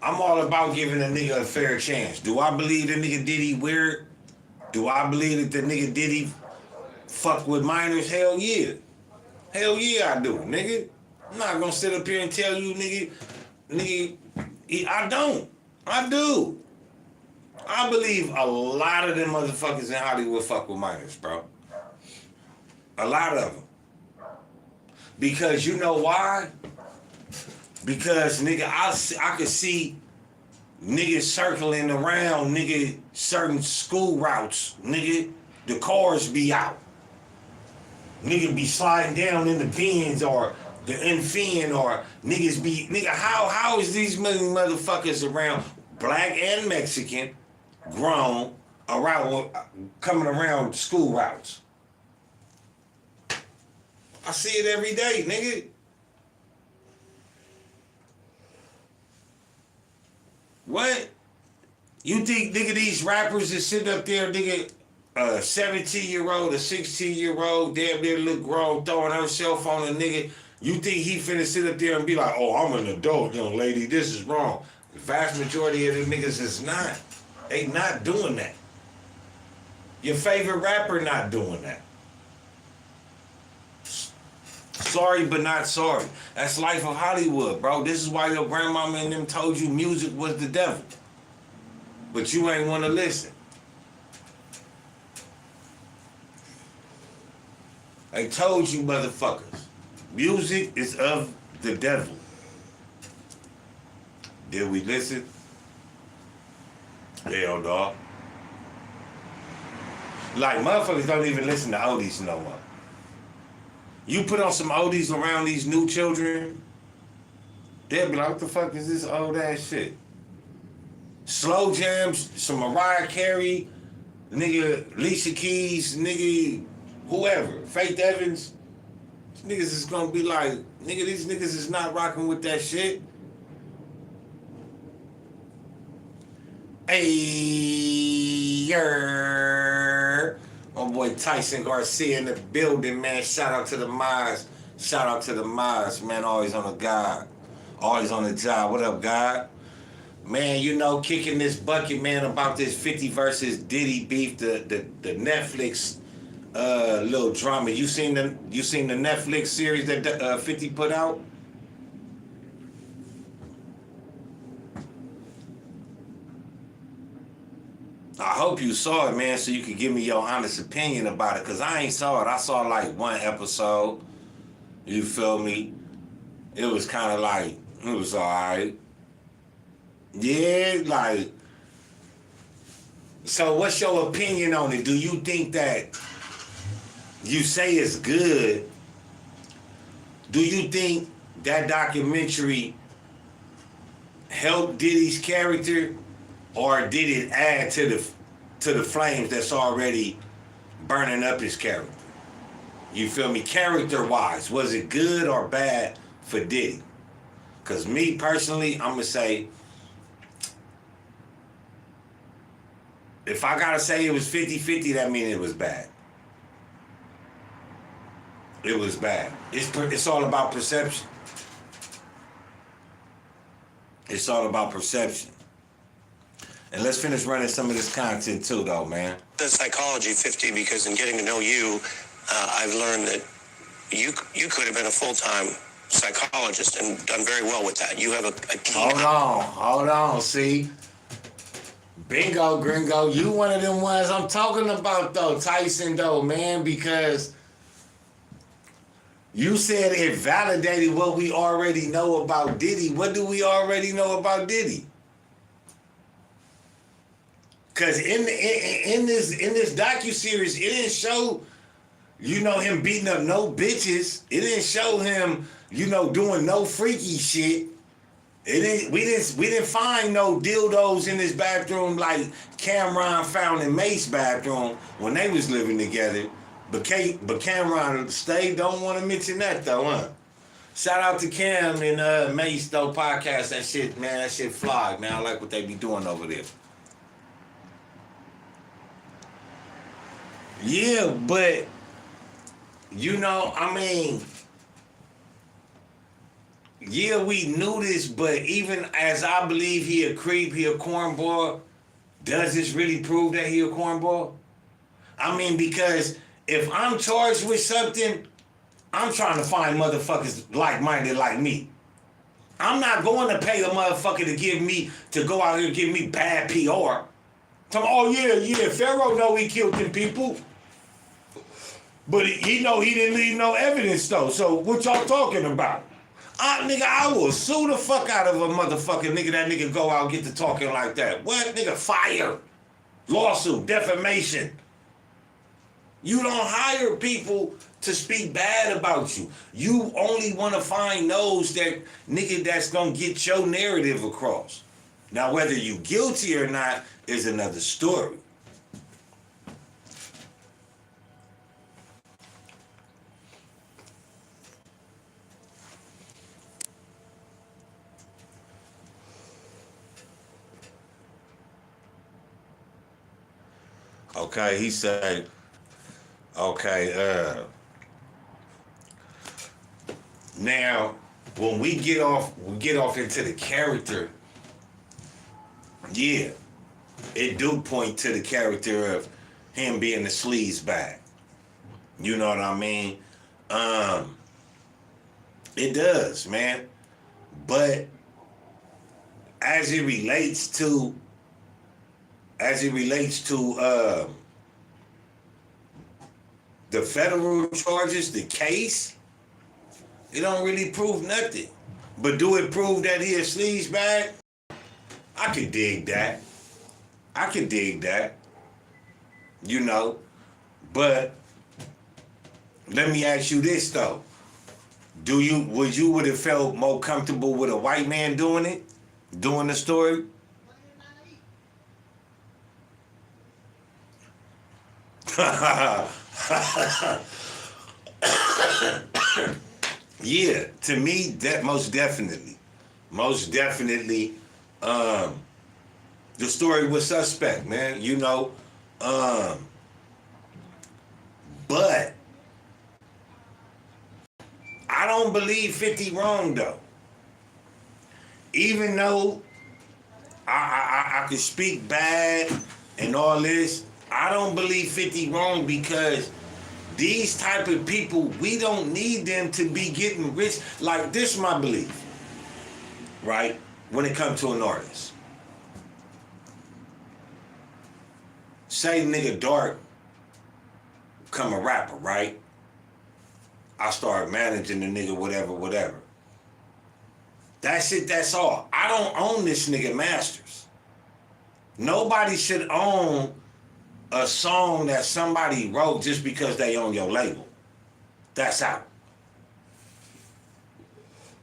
I'm all about giving a nigga a fair chance. Do I believe the nigga Diddy weird? Do I believe that the nigga Diddy fuck with minors? Hell yeah. Hell yeah I do, nigga. I'm not gonna sit up here and tell you, nigga, I don't. I do. I believe a lot of them motherfuckers in Hollywood fuck with minors, bro. A lot of them. Because you know why? Because, nigga, I could see niggas circling around, nigga, certain school routes, nigga, the cars be out. Nigga be sliding down in the Benz or the Infin or nigga, how is these motherfuckers around, black and Mexican, grown, around coming around school routes. I see it every day, nigga. What? You think, nigga, these rappers that sit up there, nigga, a 17-year-old, a 16-year-old, damn near look grown, throwing herself on a nigga, you think he finna sit up there and be like, oh, I'm an adult, young lady, this is wrong. The vast majority of the niggas is not. They not doing that. Your favorite rapper not doing that. Sorry, but not sorry. That's life of Hollywood, bro. This is why your grandmama and them told you music was the devil. But you ain't want to listen. I told you, motherfuckers. Music is of the devil. Did we listen? Hell, dog. Like, motherfuckers don't even listen to oldies no more. You put on some oldies around these new children, they'll be like, what the fuck is this old ass shit? Slow jams, some Mariah Carey, nigga, Alicia Keys, nigga, whoever, Faith Evans. Niggas is gonna be like, nigga, these niggas is not rocking with that shit. Hey, my boy Tyson Garcia in the building, man. Shout out to the Maz. Shout out to the Maz, man. Always on the God. Always on the job. What up, God? Man, you know, kicking this bucket, man, about this 50 versus Diddy beef, the Netflix little drama. You seen the Netflix series that 50 put out? I hope you saw it, man, so you could give me your honest opinion about it, because I ain't saw it. I saw like one episode. You feel me? It was kind of like, it was all right. Yeah, like, so what's your opinion on it? Do you think that you say it's good? Do you think that documentary helped Diddy's character, or did it add to the flames that's already burning up his character? You feel me? Character-wise, was it good or bad for Diddy? Because me personally, I'm going to say, if I got to say it was 50-50, that means it was bad. It was bad. It's all about perception. It's all about perception. And let's finish running some of this content too, though, man. The psychology 50, because in getting to know you, I've learned that you could have been a full-time psychologist and done very well with that. You have a key. Hold on, see? Bingo, gringo, you one of them ones I'm talking about, though, Tyson, though, man, because you said it validated what we already know about Diddy. What do we already know about Diddy? Because in this docuseries, it didn't show, you know, him beating up no bitches. It didn't show him, you know, doing no freaky shit. We didn't find no dildos in his bathroom like Cameron found in Mace's bathroom when they was living together. But Cameron don't want to mention that though, huh? Shout out to Cam and Mace though podcast. That shit, man, that shit fly, man. I like what they be doing over there. Yeah, but you know, I mean, yeah, we knew this, but even as I believe he a creep, he a cornball, does this really prove that he a cornball? I mean, because if I'm charged with something, I'm trying to find motherfuckers like-minded like me. I'm not going to pay a motherfucker to go out here and give me bad PR. Oh yeah, Pharaoh know he killed them people. But he know he didn't leave no evidence though. So what y'all talking about? Nigga, I will sue the fuck out of a motherfucker, nigga. That nigga go out and get to talking like that. What? Nigga, fire. Lawsuit, defamation. You don't hire people to speak bad about you. You only want to find those that, nigga, that's gonna get your narrative across. Now, whether you guilty or not is another story. Okay, he said, okay, now when we get off into the character, yeah, it do point to the character of him being the sleaze bag. You know what I mean? It does, man. But as it relates to the federal charges, the case, it don't really prove nothing. But do it prove that he a sleaze bag? I could dig that. You know. But let me ask you this though. Would you have felt more comfortable with a white man doing it? Doing the story? Yeah, to me, that most definitely. The story was suspect, man, you know. But I don't believe 50 wrong though. Even though I could speak bad and all this, I don't believe 50 wrong because these type of people, we don't need them to be getting rich. Like, this is my belief, right? When it comes to an artist. Say nigga Dark become a rapper, right? I start managing the nigga, whatever. That's it, that's all. I don't own this nigga masters. Nobody should own a song that somebody wrote just because they own your label. That's out.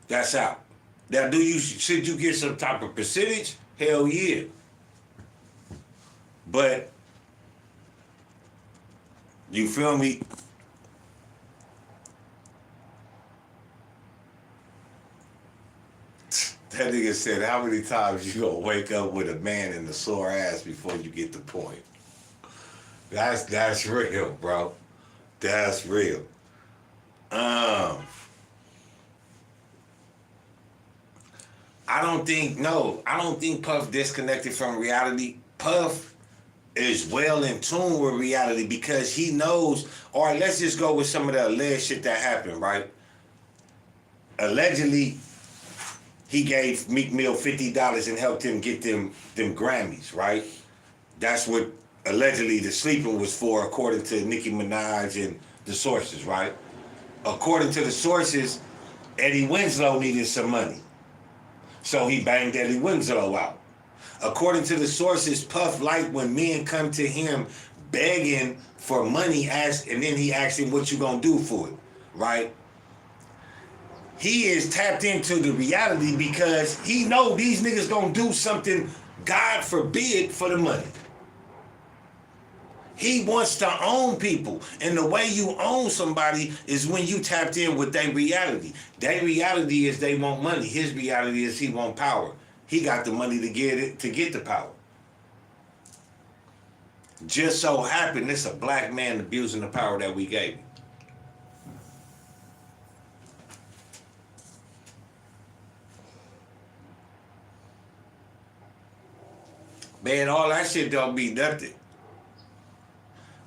Now, should you get some type of percentage? Hell yeah. But, you feel me? That nigga said, how many times you gonna wake up with a man in a sore ass before you get the point? That's real, bro. That's real. I don't think Puff disconnected from reality. Puff is well in tune with reality because he knows, all right, let's just go with some of the alleged shit that happened, right? Allegedly, he gave Meek Mill $50 and helped him get them Grammys, right? That's what allegedly the sleeping was for, according to Nicki Minaj and the sources, right? According to the sources, Eddie Winslow needed some money. So he banged Eddie Winslow out. According to the sources, Puff liked when men come to him begging for money, and then he asked him, what you gonna do for it, right? He is tapped into the reality because he know these niggas gonna do something, God forbid, for the money. He wants to own people. And the way you own somebody is when you tapped in with their reality. Their reality is they want money. His reality is he want power. He got the money to get the power. Just so happened it's a black man abusing the power that we gave him. Man, all that shit don't mean nothing.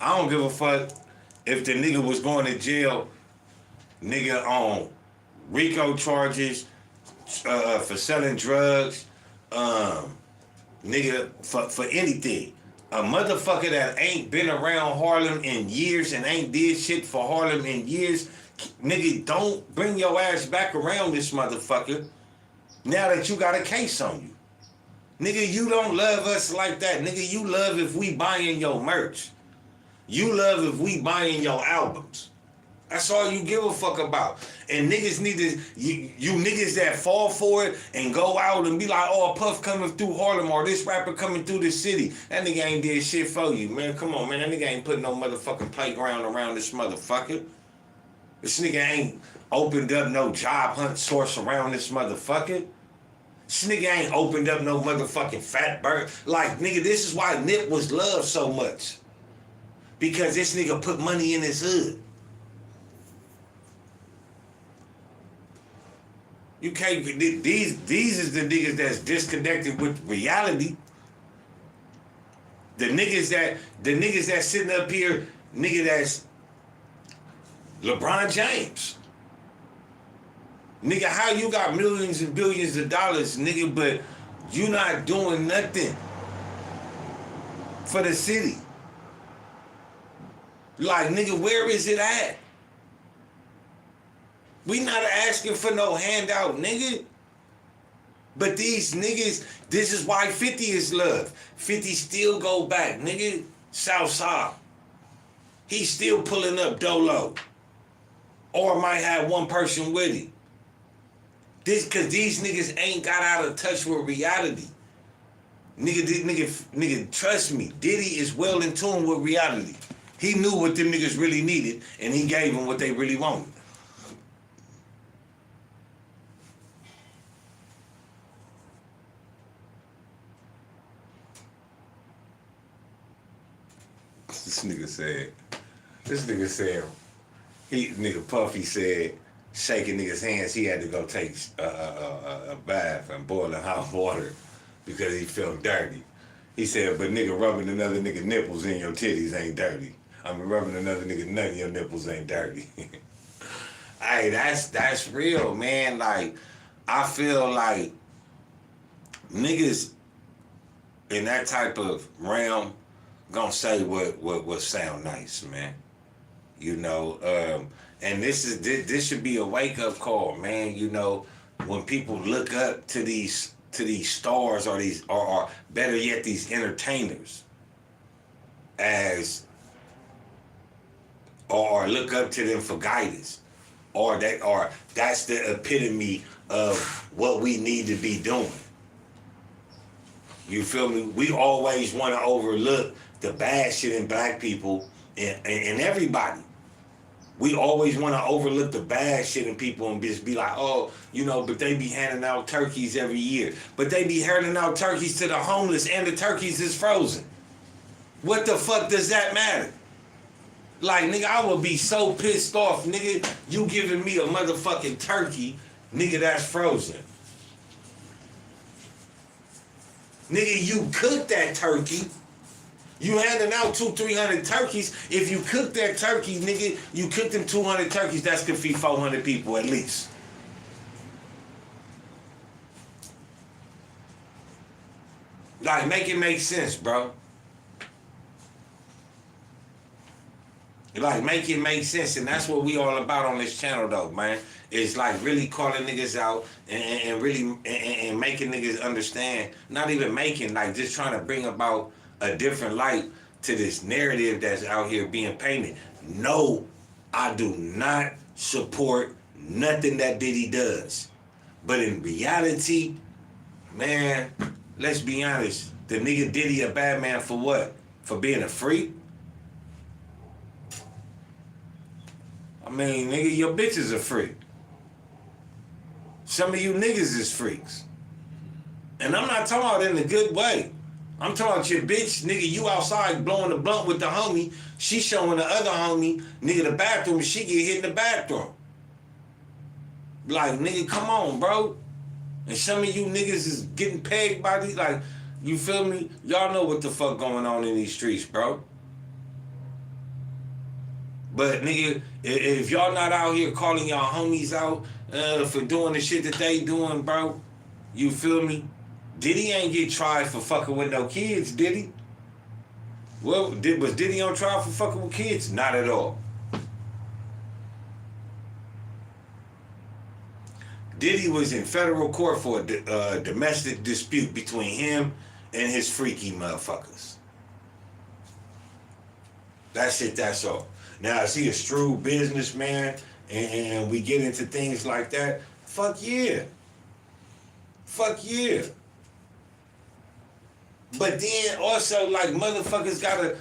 I don't give a fuck if the nigga was going to jail, nigga on RICO charges, for selling drugs, nigga for anything. A motherfucker that ain't been around Harlem in years and ain't did shit for Harlem in years, nigga, don't bring your ass back around this motherfucker now that you got a case on you. Nigga, you don't love us like that. Nigga, you love if we buying your merch. You love if we buying your albums. That's all you give a fuck about. And niggas need to, you niggas that fall for it and go out and be like, oh, Puff coming through Harlem or this rapper coming through the city. That nigga ain't did shit for you, man. Come on, man. That nigga ain't putting no motherfucking playground around this motherfucker. This nigga ain't opened up no job hunt source around this motherfucker. This nigga ain't opened up no motherfucking fat bird. Like, nigga, this is why Nip was loved so much. because this nigga put money in his hood. You can't. These is the niggas that's disconnected with reality. The niggas that sitting up here, nigga that's LeBron James. Nigga, how you got millions and billions of dollars, nigga, but you not doing nothing for the city? Like, nigga, where is it at? We not asking for no handout, nigga. But these niggas, this is why 50 is love. 50 still go back, nigga. Southside. He's still pulling up dolo. Or might have one person with him. Cause these niggas ain't got out of touch with reality. Nigga, trust me, Diddy is well in tune with reality. He knew what them niggas really needed, and he gave them what they really wanted. This nigga said, Puffy said, shaking niggas' hands, he had to go take a bath and boiling hot water because he felt dirty. He said, but nigga rubbing another nigga nipples in your titties ain't dirty. I mean, rubbing another nigga nut in your nipples ain't dirty. Hey, that's real, man. Like, I feel like niggas in that type of realm gonna say what sound nice, man. You know, and this should be a wake up call, man. You know, when people look up to these stars or better yet these entertainers as or look up to them for guidance, or that's the epitome of what we need to be doing. You feel me? We always want to overlook the bad shit in black people and everybody. We always want to overlook the bad shit in people and just be like, oh, you know, but they be handing out turkeys every year. But they be handing out turkeys to the homeless and the turkeys is frozen. What the fuck does that matter? Like, nigga, I would be so pissed off, nigga, you giving me a motherfucking turkey, nigga, that's frozen. Nigga, you cook that turkey. You handing out 200-300 turkeys. If you cook that turkey, nigga, you cook them 200 turkeys, that's gonna feed 400 people at least. Like, make it make sense, bro. Like, make it make sense, and that's what we all about on this channel, though, man. It's like really calling niggas out and really and making niggas understand. Not even making, like, just trying to bring about a different light to this narrative that's out here being painted. No, I do not support nothing that Diddy does. But in reality, man, let's be honest. The nigga Diddy a bad man for what? For being a freak? I mean, nigga, your bitch is a freak. Some of you niggas is freaks. And I'm not talking about in a good way. I'm talking about your bitch, nigga, you outside blowing the blunt with the homie. She showing the other homie, nigga, the bathroom, and she get hit in the bathroom. Like, nigga, come on, bro. And some of you niggas is getting pegged by these, like, you feel me? Y'all know what the fuck going on in these streets, bro. But, nigga, if y'all not out here calling y'all homies out for doing the shit that they doing, bro, you feel me? Diddy ain't get tried for fucking with no kids, did he? Well, was Diddy on trial for fucking with kids? Not at all. Diddy was in federal court for a domestic dispute between him and his freaky motherfuckers. That's it, that's all. Now, is he a shrewd businessman and we get into things like that? Fuck yeah. Fuck yeah. But then also, like, motherfuckers gotta,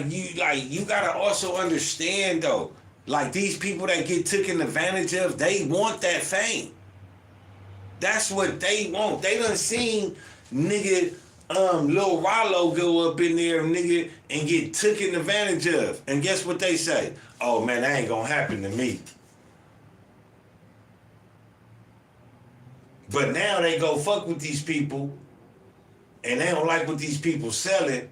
you gotta also understand, though, like, these people that get taken advantage of, they want that fame. That's what they want. They done seen nigga Lil Rollo go up in there, nigga, and get taken advantage of. And guess what they say? Oh man, that ain't gonna happen to me. But now they go fuck with these people, and they don't like what these people selling,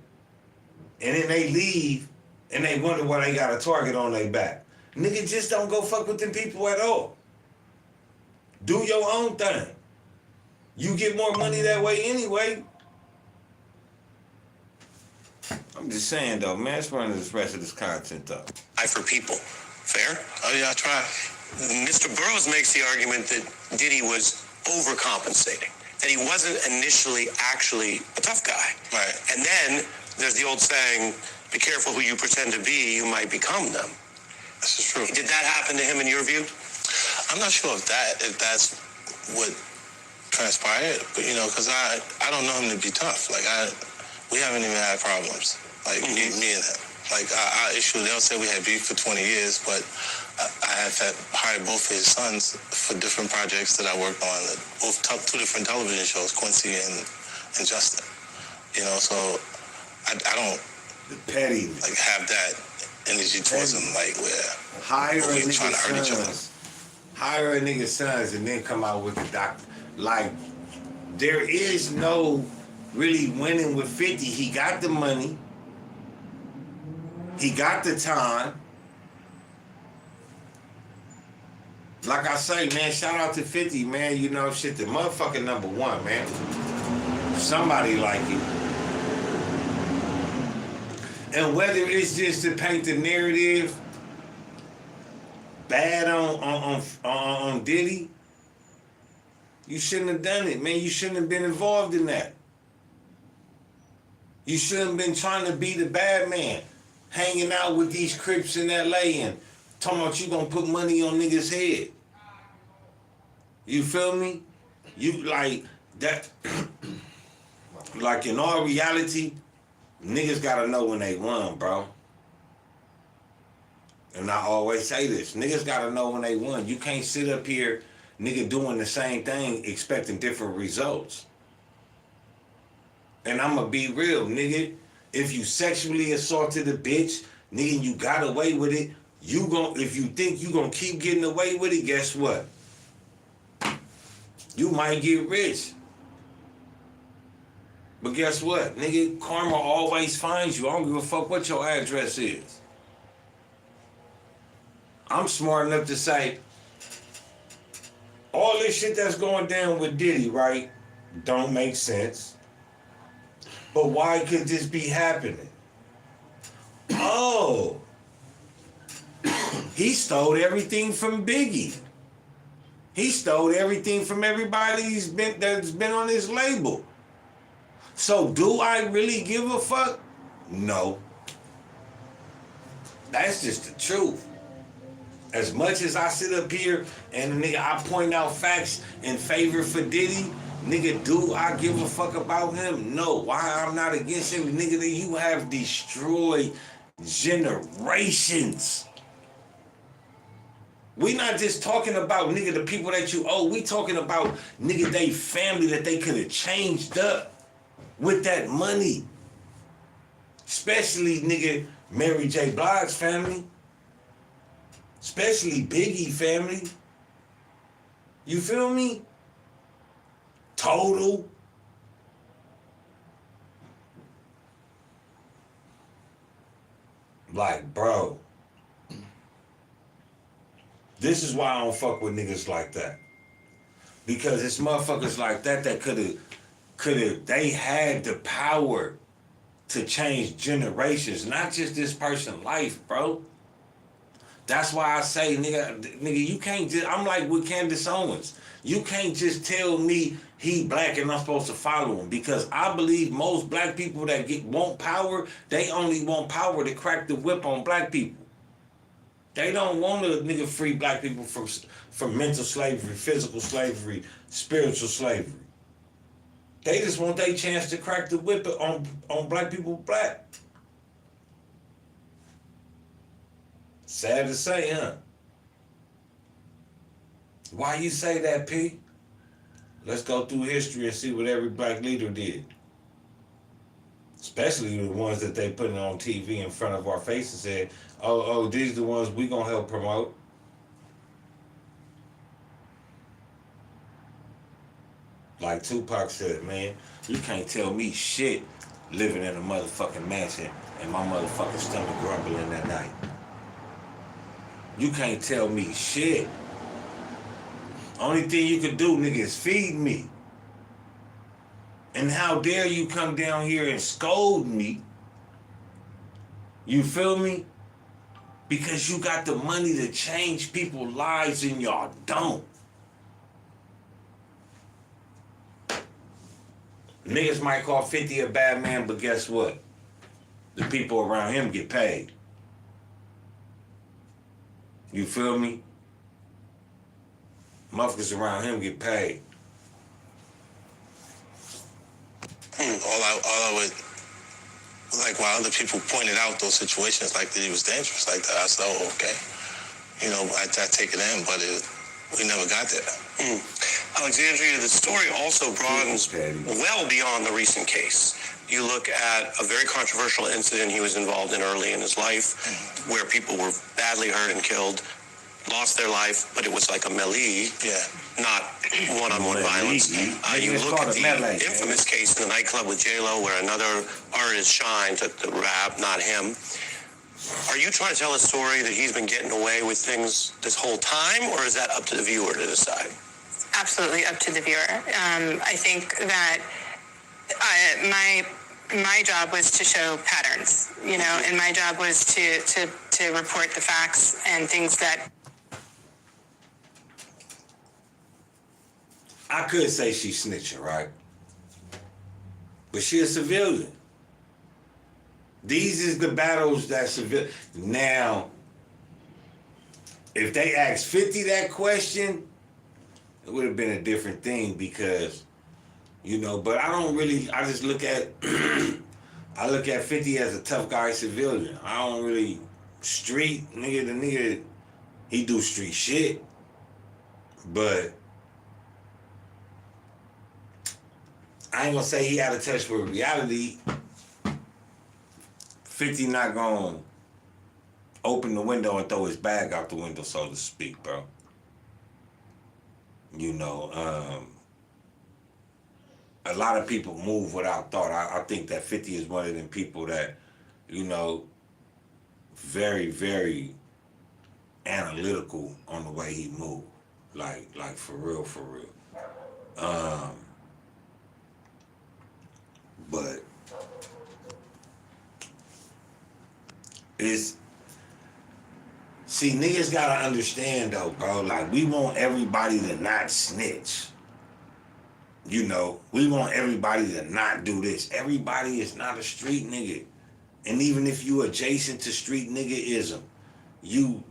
and then they leave, and they wonder why they got a target on their back. Nigga, just don't go fuck with them people at all. Do your own thing. You get more money that way anyway. I'm just saying though, man, let's run this rest of this content up. For people. Fair? Oh yeah, I try. Mr. Burroughs makes the argument that Diddy was overcompensating, that he wasn't initially actually a tough guy. Right. And then there's the old saying, be careful who you pretend to be, you might become them. This is true. Did that happen to him in your view? I'm not sure if that's what transpired, but you know, because I don't know him to be tough. Like we haven't even had problems. Like me and him. Like our issue, they'll say we had beef for 20 years, but I had hired both of his sons for different projects that I worked on, both two different television shows, Quincy and Justin. You know, so I don't Petty. like have that energy towards him, like where Hire a we're trying to hurt nigga's each other. sons. Hire a nigga's sons and then come out with the doctor. Like, there is no really winning with 50. He got the money. He got the time. Like I say, man, shout out to 50, man. You know, shit, the motherfucking #1, man. Somebody like it. And whether it's just to paint the narrative bad on Diddy, you shouldn't have done it, man. You shouldn't have been involved in that. You shouldn't have been trying to be the bad man, hanging out with these Crips in LA and talking about you gonna put money on niggas' head. You feel me? You like that. Like in all reality, niggas gotta know when they won, bro. And I always say this, niggas gotta know when they won. You can't sit up here, nigga, doing the same thing, expecting different results. And I'ma be real, nigga. If you sexually assaulted a bitch, nigga, you got away with it, if you think you gonna keep getting away with it, guess what? You might get rich. But guess what? Nigga, karma always finds you. I don't give a fuck what your address is. I'm smart enough to say, all this shit that's going down with Diddy, right, don't make sense. But why could this be happening? Oh, he stole everything from Biggie. He stole everything from everybody that's been on his label. So do I really give a fuck? No. That's just the truth. As much as I sit up here and nigga, I point out facts in favor for Diddy, nigga, do I give a fuck about him? No. Why I'm not against him? Nigga, you have destroyed generations. We not just talking about, nigga, the people that you owe. We talking about, nigga, they family that they could have changed up with that money. Especially, nigga, Mary J. Blige's family. Especially Biggie family. You feel me? Total. Like, bro. This is why I don't fuck with niggas like that. Because it's motherfuckers like that that they had the power to change generations, not just this person's life, bro. That's why I say, nigga, you can't just, I'm like with Candace Owens. You can't just tell me he black and I'm supposed to follow him, because I believe most black people that want power, they only want power to crack the whip on black people. They don't want to, nigga, free black people from mental slavery, physical slavery, spiritual slavery. They just want their chance to crack the whip on black people black. Sad to say, huh? Why you say that, P? Let's go through history and see what every black leader did. Especially the ones that they putting on TV in front of our face and said, oh, these the ones we gonna help promote. Like Tupac said, man, you can't tell me shit living in a motherfucking mansion and my motherfucking stomach grumbling at night. You can't tell me shit. Only thing you can do, nigga, is feed me. And how dare you come down here and scold me? You feel me? Because you got the money to change people's lives and y'all don't. Niggas might call 50 a bad man, but guess what? The people around him get paid. You feel me? Motherfuckers around him get paid. All I would, like, while other people pointed out those situations, like that he was dangerous like that, I said, oh, okay. You know, I take it in, but we never got there. Alexandria, the story also broadens well beyond the recent case. You look at a very controversial incident he was involved in early in his life, where people were badly hurt and killed, lost their life, but it was like a melee, not one-on-one violence. You look at the infamous case in the nightclub with J-Lo, where another artist, Shine, took the rap, not him. Are you trying to tell a story that he's been getting away with things this whole time, or is that up to the viewer to decide? Absolutely up to the viewer. I think that my job was to show patterns, you know, and my job was to report the facts and things that. I could say she's snitching, right? But she a civilian. These is the battles that civilian. Now, if they asked 50 that question, it would have been a different thing because, you know, but I just look at, I look at 50 as a tough guy civilian. I don't really, street, the nigga, he do street shit. But I ain't gonna say he had a touch with reality. 50 not gonna open the window and throw his bag out the window, so to speak, bro. You know, a lot of people move without thought. I think that 50 is one of them people that, you know, very, very analytical on the way he moved. Like for real, for real. But see, niggas gotta understand though, bro. Like, we want everybody to not snitch. You know, we want everybody to not do this. Everybody is not a street nigga. And even if you adjacent to street niggaism, you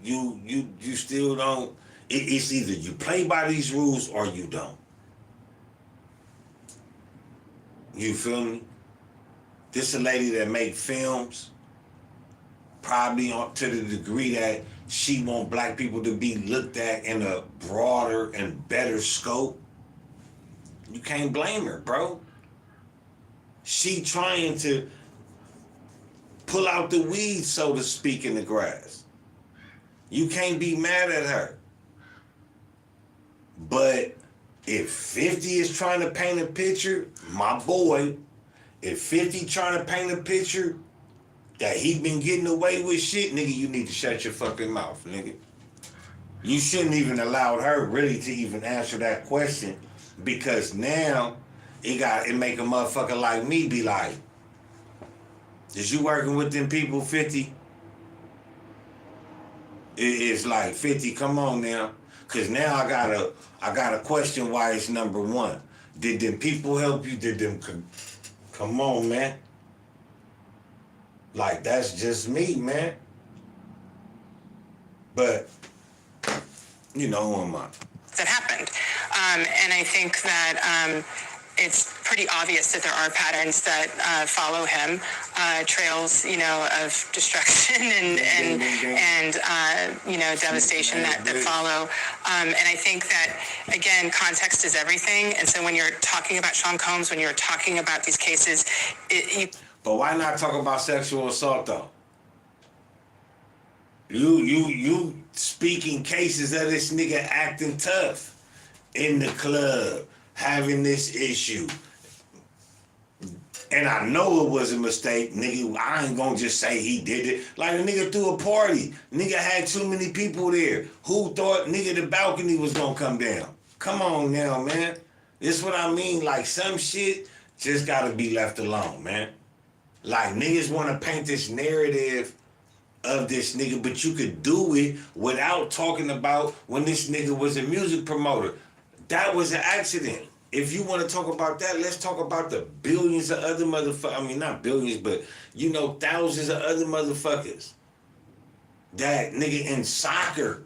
still don't. It's either you play by these rules or you don't. You feel me? This a lady that make films, probably to the degree that she want black people to be looked at in a broader and better scope. You can't blame her, bro. She trying to pull out the weeds, so to speak, in the grass. You can't be mad at her. But if 50 is trying to paint a picture, my boy, if 50 trying to paint a picture that he been getting away with shit, nigga, you need to shut your fucking mouth, nigga. You shouldn't even allow her really to even answer that question, because now it make a motherfucker like me be like, is you working with them people, 50? It's like, 50, come on now. Cause now I gotta question why it's number one. Did them people help you? Did them come on, man? Like, that's just me, man. But you know who am I? That happened, and I think that it's pretty obvious that there are patterns that follow him, trails, you know, of destruction and you know, devastation that follow. And I think that, again, context is everything. And so when you're talking about Sean Combs, when you're talking about these cases, But why not talk about sexual assault though? You speaking cases of this nigga acting tough in the club, having this issue. And I know it was a mistake, nigga. I ain't gonna just say he did it. Like a nigga threw a party. Nigga had too many people there. Who thought, nigga, the balcony was gonna come down? Come on now, man. This what I mean. Like some shit just gotta be left alone, man. Like niggas wanna paint this narrative of this nigga, but you could do it without talking about when this nigga was a music promoter. That was an accident. If you want to talk about that, let's talk about the billions of other motherfuckers. I mean, not billions, but, you know, thousands of other motherfuckers. That nigga in soccer.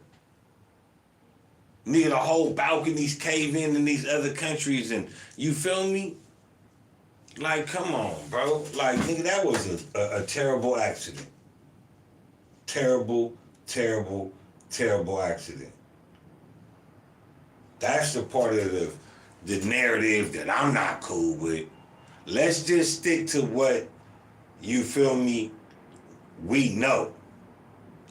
Nigga, the whole balconies cave in these other countries, and you feel me? Like, come on, bro. Like, nigga, that was a terrible accident. Terrible, terrible, terrible accident. That's the part of the narrative that I'm not cool with. Let's just stick to what, you feel me, we know.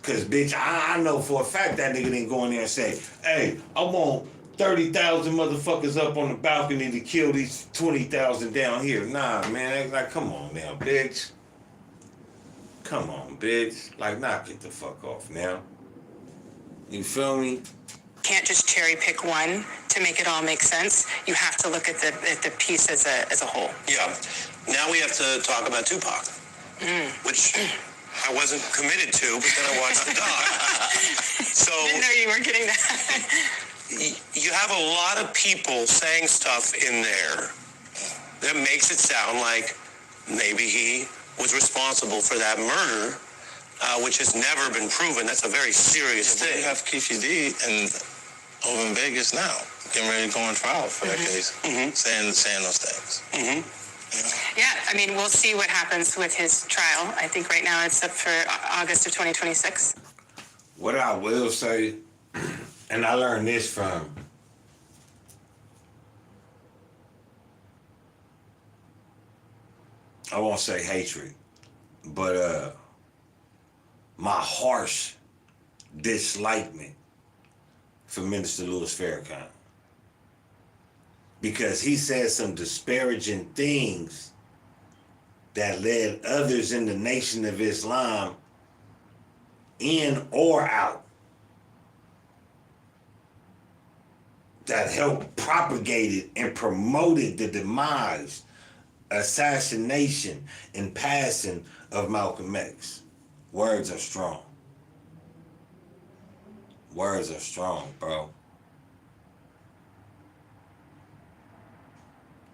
Cause bitch, I know for a fact that nigga didn't go in there and say, hey, I want 30,000 motherfuckers up on the balcony to kill these 20,000 down here. Nah, man, like, come on now, bitch. Come on, bitch. Like, knock it the fuck off now. You feel me? Can't just cherry pick one to make it all make sense. You have to look at the piece as a whole. Yeah. Now we have to talk about Tupac, which I wasn't committed to, but then I watched the doc. So Didn't know you were getting that. you have a lot of people saying stuff in there that makes it sound like maybe he was responsible for that murder, which has never been proven. That's a very serious thing. You have Keefy D and over in Vegas now, getting ready to go on trial for that case, saying those things. Yeah, I mean, we'll see what happens with his trial. I think right now it's up for August of 2026. What I will say, and I learned this from I won't say hatred, but my harsh dislikement for Minister Louis Farrakhan. Because he said some disparaging things that led others in the Nation of Islam in or out, that helped propagated and promoted the demise, assassination, and passing of Malcolm X. Words are strong. Words are strong, bro.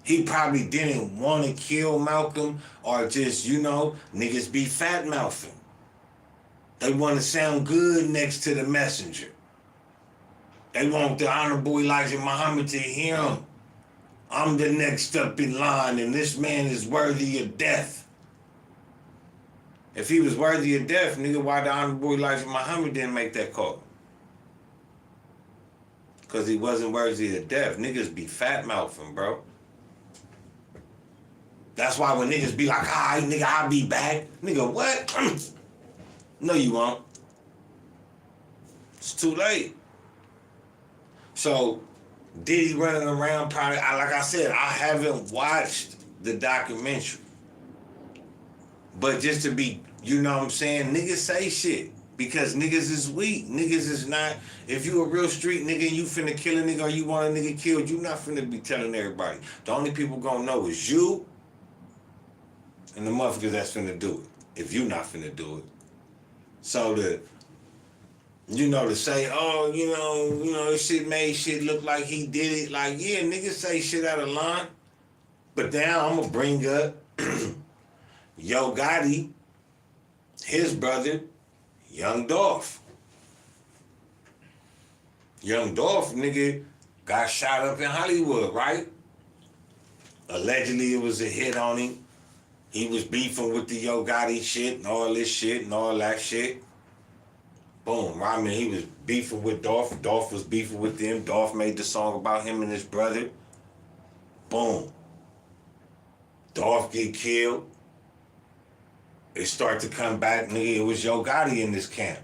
He probably didn't want to kill Malcolm, or just, you know, niggas be fat mouthing. They want to sound good next to the messenger. They want the Honorable Elijah Muhammad to hear him. I'm the next up in line, and this man is worthy of death. If he was worthy of death, nigga, why the Honorable Elijah Muhammad didn't make that call? Because he wasn't worthy of death. Niggas be fat mouthing, bro. That's why when niggas be like, all right, nigga, I'll be back. Nigga, what? No, you won't. It's too late. So, Diddy running around probably, like I said, I haven't watched the documentary. But just to be, you know what I'm saying, niggas say shit. Because niggas is weak. Niggas is not, if you a real street nigga and you finna kill a nigga or you want a nigga killed, you not finna be telling everybody. The only people gonna know is you and the motherfuckers that's finna do it. If you not finna do it. So to say, oh, you know, this shit made shit look like he did it. Like, yeah, niggas say shit out of line. But now I'm gonna bring up Yo Gotti, his brother, Young Dolph. Young Dolph, nigga, got shot up in Hollywood, right? Allegedly, it was a hit on him. He was beefing with the Yo Gotti shit and all this shit and all that shit. Boom, I mean, he was beefing with Dolph. Dolph was beefing with them. Dolph made the song about him and his brother. Boom. Dolph get killed. it start to come back, nigga, it was Yo Gotti in this camp.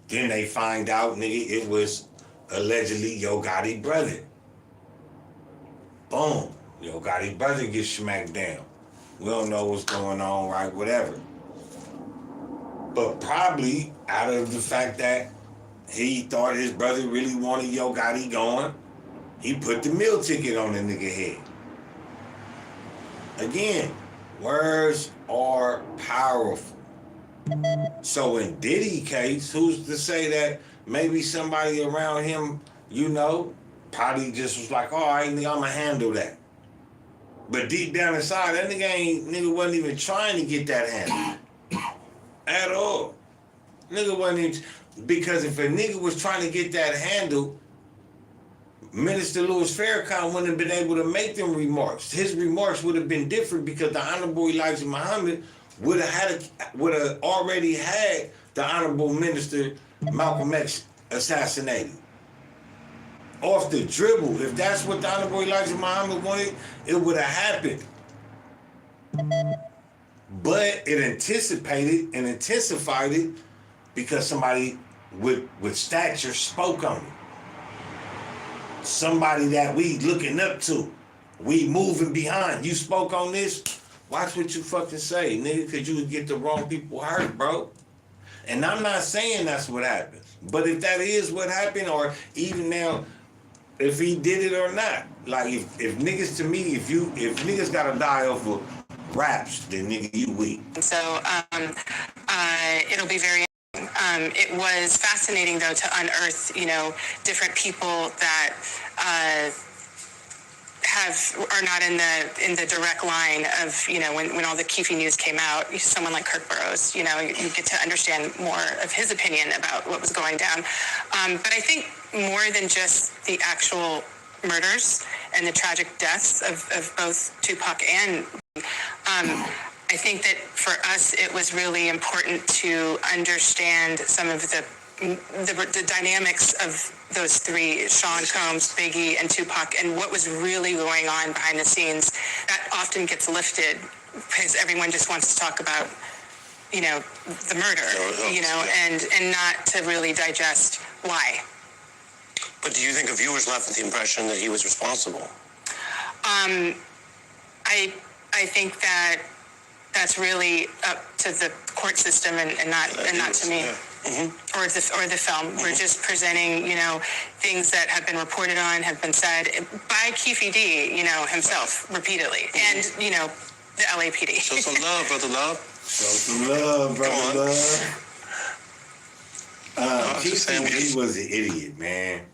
Then they find out, nigga, it was allegedly Yo Gotti brother. Boom. Yo Gotti brother gets smacked down. We don't know what's going on, right? Whatever. But probably out of the fact that he thought his brother really wanted Yo Gotti going, he put the meal ticket on the nigga head. Again, words are powerful. So in Diddy case, who's to say that maybe somebody around him, you know, probably just was like, all right, nigga, I'ma handle that. But deep down inside, that nigga wasn't even trying to get that handle. At all. Nigga wasn't even, because if a nigga was trying to get that handle, Minister Louis Farrakhan wouldn't have been able to make them remarks. His remarks would have been different because the Honorable Elijah Muhammad would have already had the Honorable Minister Malcolm X assassinated. Off the dribble, if that's what the Honorable Elijah Muhammad wanted, it would have happened. But it anticipated and intensified it because somebody with stature spoke on it. Somebody that we looking up to, we moving behind. You spoke on this, watch what you fucking say, nigga, because you would get the wrong people hurt, bro. And I'm not saying that's what happened. But if that is what happened, or even now, if he did it or not, like if niggas, to me, if niggas gotta die over raps, then nigga, you weak. So it'll be very. It was fascinating though to unearth, you know, different people that are not in the direct line of, you know, when all the Keefe news came out. Someone like Kirk Burroughs, you know, you get to understand more of his opinion about what was going down. But I think more than just the actual murders and the tragic deaths of both Tupac and I think that for us, it was really important to understand some of the dynamics of those three, Sean Combs, Biggie, and Tupac, and what was really going on behind the scenes. That often gets lifted because everyone just wants to talk about, you know, the murder, you know, and not to really digest why. But do you think a viewer's left with the impression that he was responsible? I think that that's really up to the court system and not to me. Yeah. Mm-hmm. Or the film. Mm-hmm. We're just presenting, you know, things that have been reported on, have been said by Keefe D, you know, himself repeatedly, and you know, the LAPD. Show some love, brother love. Show some love, brother love. Keefe D was an idiot, man.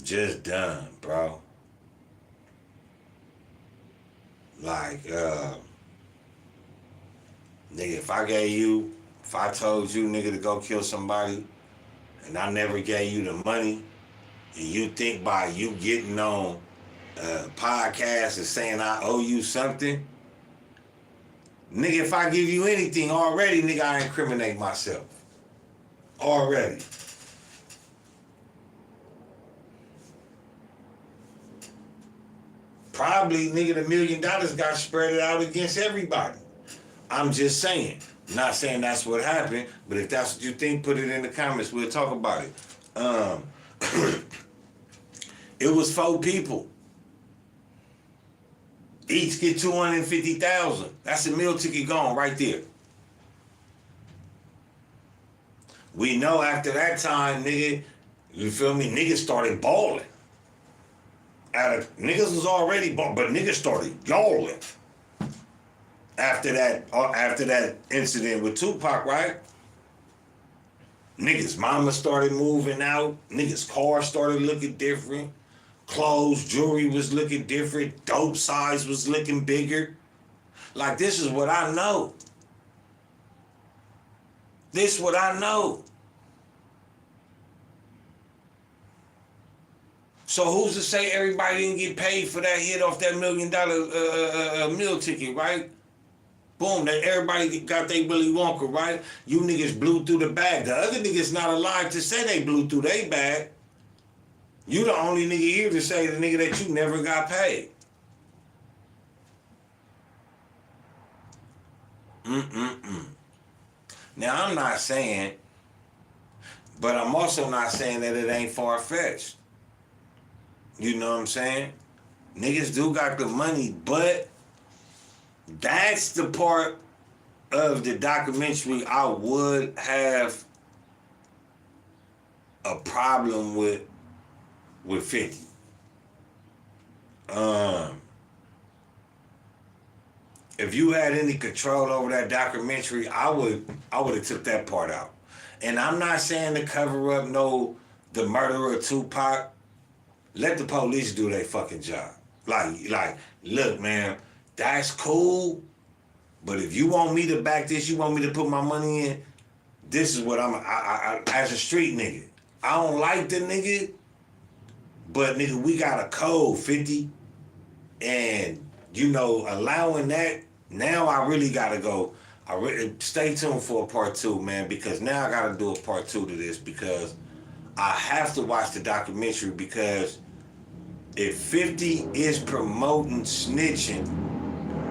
Just done, bro. Like, nigga, if I told you, nigga, to go kill somebody, and I never gave you the money, and you think by you getting on a podcast and saying I owe you something, nigga, if I give you anything already, nigga, I incriminate myself. Already. Probably, nigga, the $1 million got spread out against everybody. I'm just saying. Not saying that's what happened, but if that's what you think, put it in the comments. We'll talk about it. It was 4 people. Each get $250,000. That's a meal ticket gone right there. We know after that time, nigga, you feel me? Niggas started balling. Niggas was already balling, but niggas started galling. After that incident with Tupac, right? Niggas' mama started moving out. Niggas' cars started looking different. Clothes, jewelry was looking different. Dope size was looking bigger. Like, this is what I know. This is what I know. So who's to say everybody didn't get paid for that hit off that $1 million meal ticket, right? Boom, that everybody got their Willy Wonka, right? You niggas blew through the bag. The other niggas not alive to say they blew through their bag. You the only nigga here to say the nigga that you never got paid. Now, I'm not saying, but I'm also not saying that it ain't far-fetched. You know what I'm saying? Niggas do got the money, but that's the part of the documentary I would have a problem with 50. If you had any control over that documentary, I would have took that part out. And I'm not saying to cover up the murder of Tupac. Let the police do their fucking job. Like, look, man, that's cool. But if you want me to back this, you want me to put my money in, this is what I as a street nigga. I don't like the nigga, but nigga, we got a code, 50. And, allowing that, now I really gotta go. Stay tuned for a part 2, man, because now I gotta do a part 2 to this because I have to watch the documentary because if 50 is promoting snitching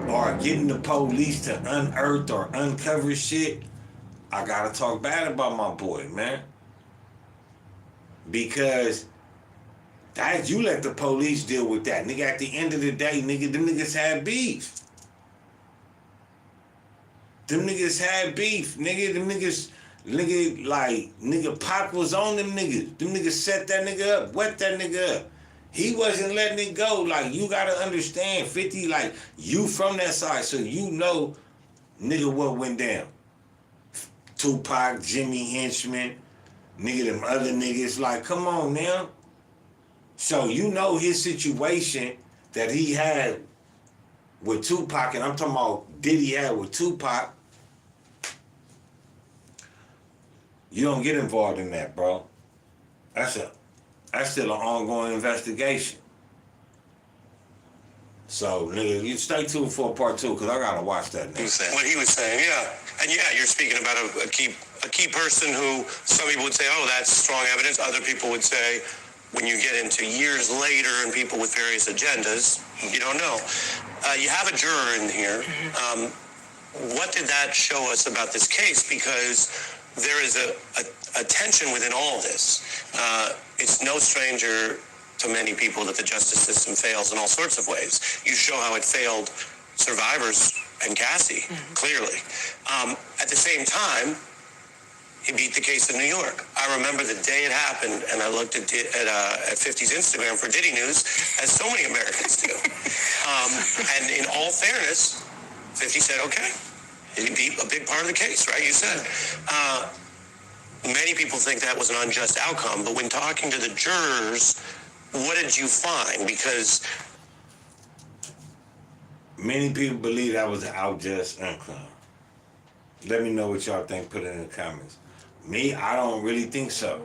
or getting the police to unearth or uncover shit, I gotta talk bad about my boy, man. Because you let the police deal with that. Nigga, at the end of the day, nigga, them niggas had beef. Nigga, Pac was on them niggas. Them niggas set that nigga up, wet that nigga up. He wasn't letting it go. Like, you gotta understand, 50, like, you from that side, so you know, nigga, what went down. Tupac, Jimmy Henchman, nigga, them other niggas, like, come on now. So you know his situation that he had with Tupac, and I'm talking about Diddy had with Tupac. You don't get involved in that, bro. That's still an ongoing investigation. So, nigga, you stay tuned for part 2, because I gotta watch that, nigga. What he was saying, yeah. And yeah, you're speaking about a key person who some people would say, oh, that's strong evidence. Other people would say, when you get into years later and people with various agendas, you don't know. You have a juror in here. What did that show us about this case? Because there is a tension within all of this. It's no stranger to many people that the justice system fails in all sorts of ways. You show how it failed survivors and Cassie, clearly. At the same time, he beat the case in New York. I remember the day it happened, and I looked at 50's Instagram for Diddy News, as so many Americans do. And in all fairness, 50 said, okay, he beat a big part of the case, right? You said. Many people think that was an unjust outcome, but when talking to the jurors, what did you find? Because many people believe that was an unjust outcome. Let me know what y'all think. Put it in the comments. Me, I don't really think so.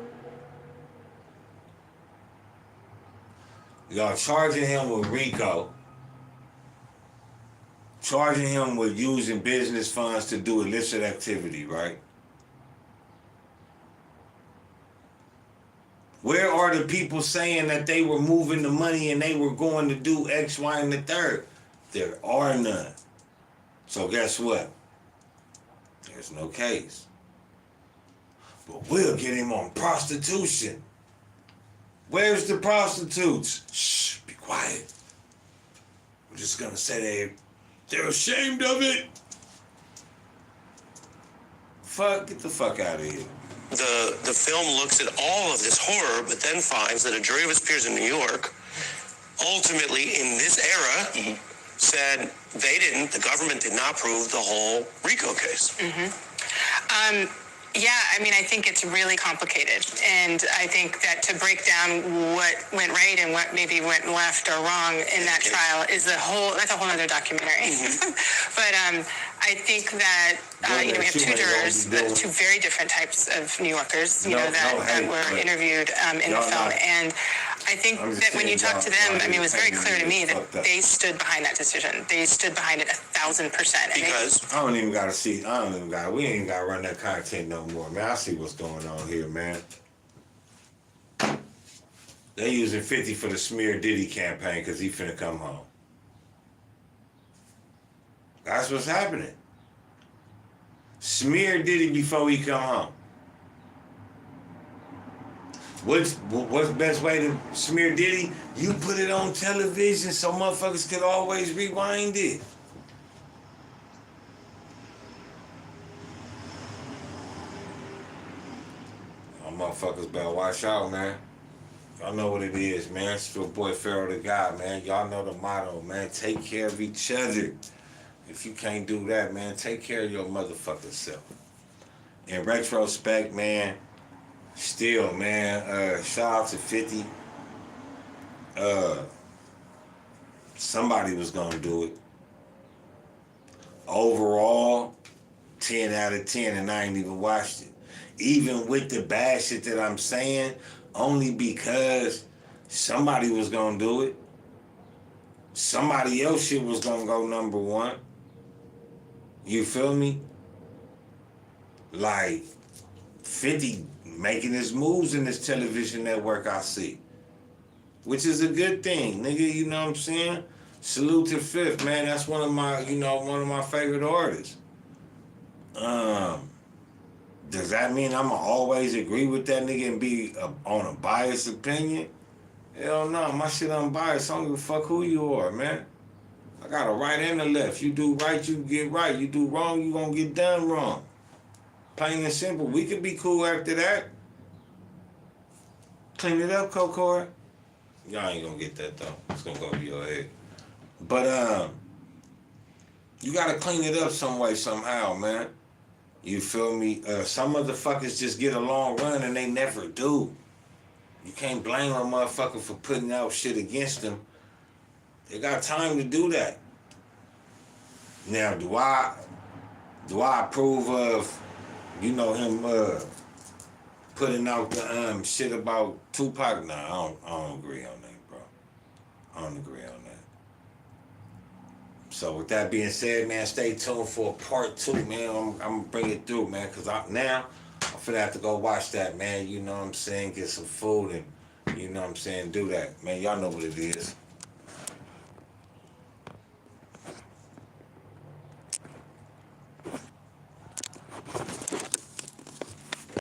Y'all charging him with RICO, charging him with using business funds to do illicit activity, right? Where are the people saying that they were moving the money and they were going to do X, Y, and the third? There are none. So guess what? There's no case. But we'll get him on prostitution. Where's the prostitutes? Shh, be quiet. We're just gonna say they're ashamed of it. Get the fuck out of here. The film looks at all of this horror, but then finds that a jury of his peers in New York, ultimately in this era, said the government did not prove the whole RICO case. Yeah, I mean, I think it's really complicated. And I think that to break down what went right and what maybe went left or wrong in that trial is that's a whole other documentary. But I think that, we have two jurors, two very different types of New Yorkers, that were interviewed in the film. And I think that when you talk to them, I mean, it was very clear to me that they stood behind that decision. They stood behind it 1,000%. Because we ain't even gotta run that content no more, man. I see what's going on here, man. They using 50 for the smear Diddy campaign because he finna come home. That's what's happening. Smear Diddy before he come home. What's the best way to smear Diddy? You put it on television so motherfuckers could always rewind it. Y'all motherfuckers better watch out, man. Y'all know what it is, man. It's your boy Pharaoh the God, man. Y'all know the motto, man. Take care of each other. If you can't do that, man, take care of your motherfucking self. In retrospect, man, still, man, shout out to 50. Somebody was gonna do it. Overall, 10 out of 10, and I ain't even watched it. Even with the bad shit that I'm saying, only because somebody was gonna do it. Somebody else shit was gonna go number one. You feel me? Like 50 making his moves in this television network, I see. Which is a good thing, nigga, you know what I'm saying? Salute to Fifth, man. That's one of my favorite artists. Does that mean I'ma always agree with that nigga and be on a biased opinion? Hell no, my shit unbiased. I don't give a fuck who you are, man. I got a right and a left. You do right, you get right. You do wrong, you gonna get done wrong. Plain and simple. We could be cool after that. Clean it up, Kokora. Y'all ain't gonna get that though. It's gonna go over your head. But you gotta clean it up some way, somehow, man. You feel me? Some motherfuckers just get a long run and they never do. You can't blame a motherfucker for putting out shit against them. They got time to do that. Now, do I approve of, him putting out the shit about Tupac? Nah, I don't agree on that, bro. I don't agree on that. So with that being said, man, stay tuned for part 2, man. I'm gonna bring it through, man, because I'm finna have to go watch that, man. You know what I'm saying? Get some food and, you know what I'm saying, do that. Man, y'all know what it is.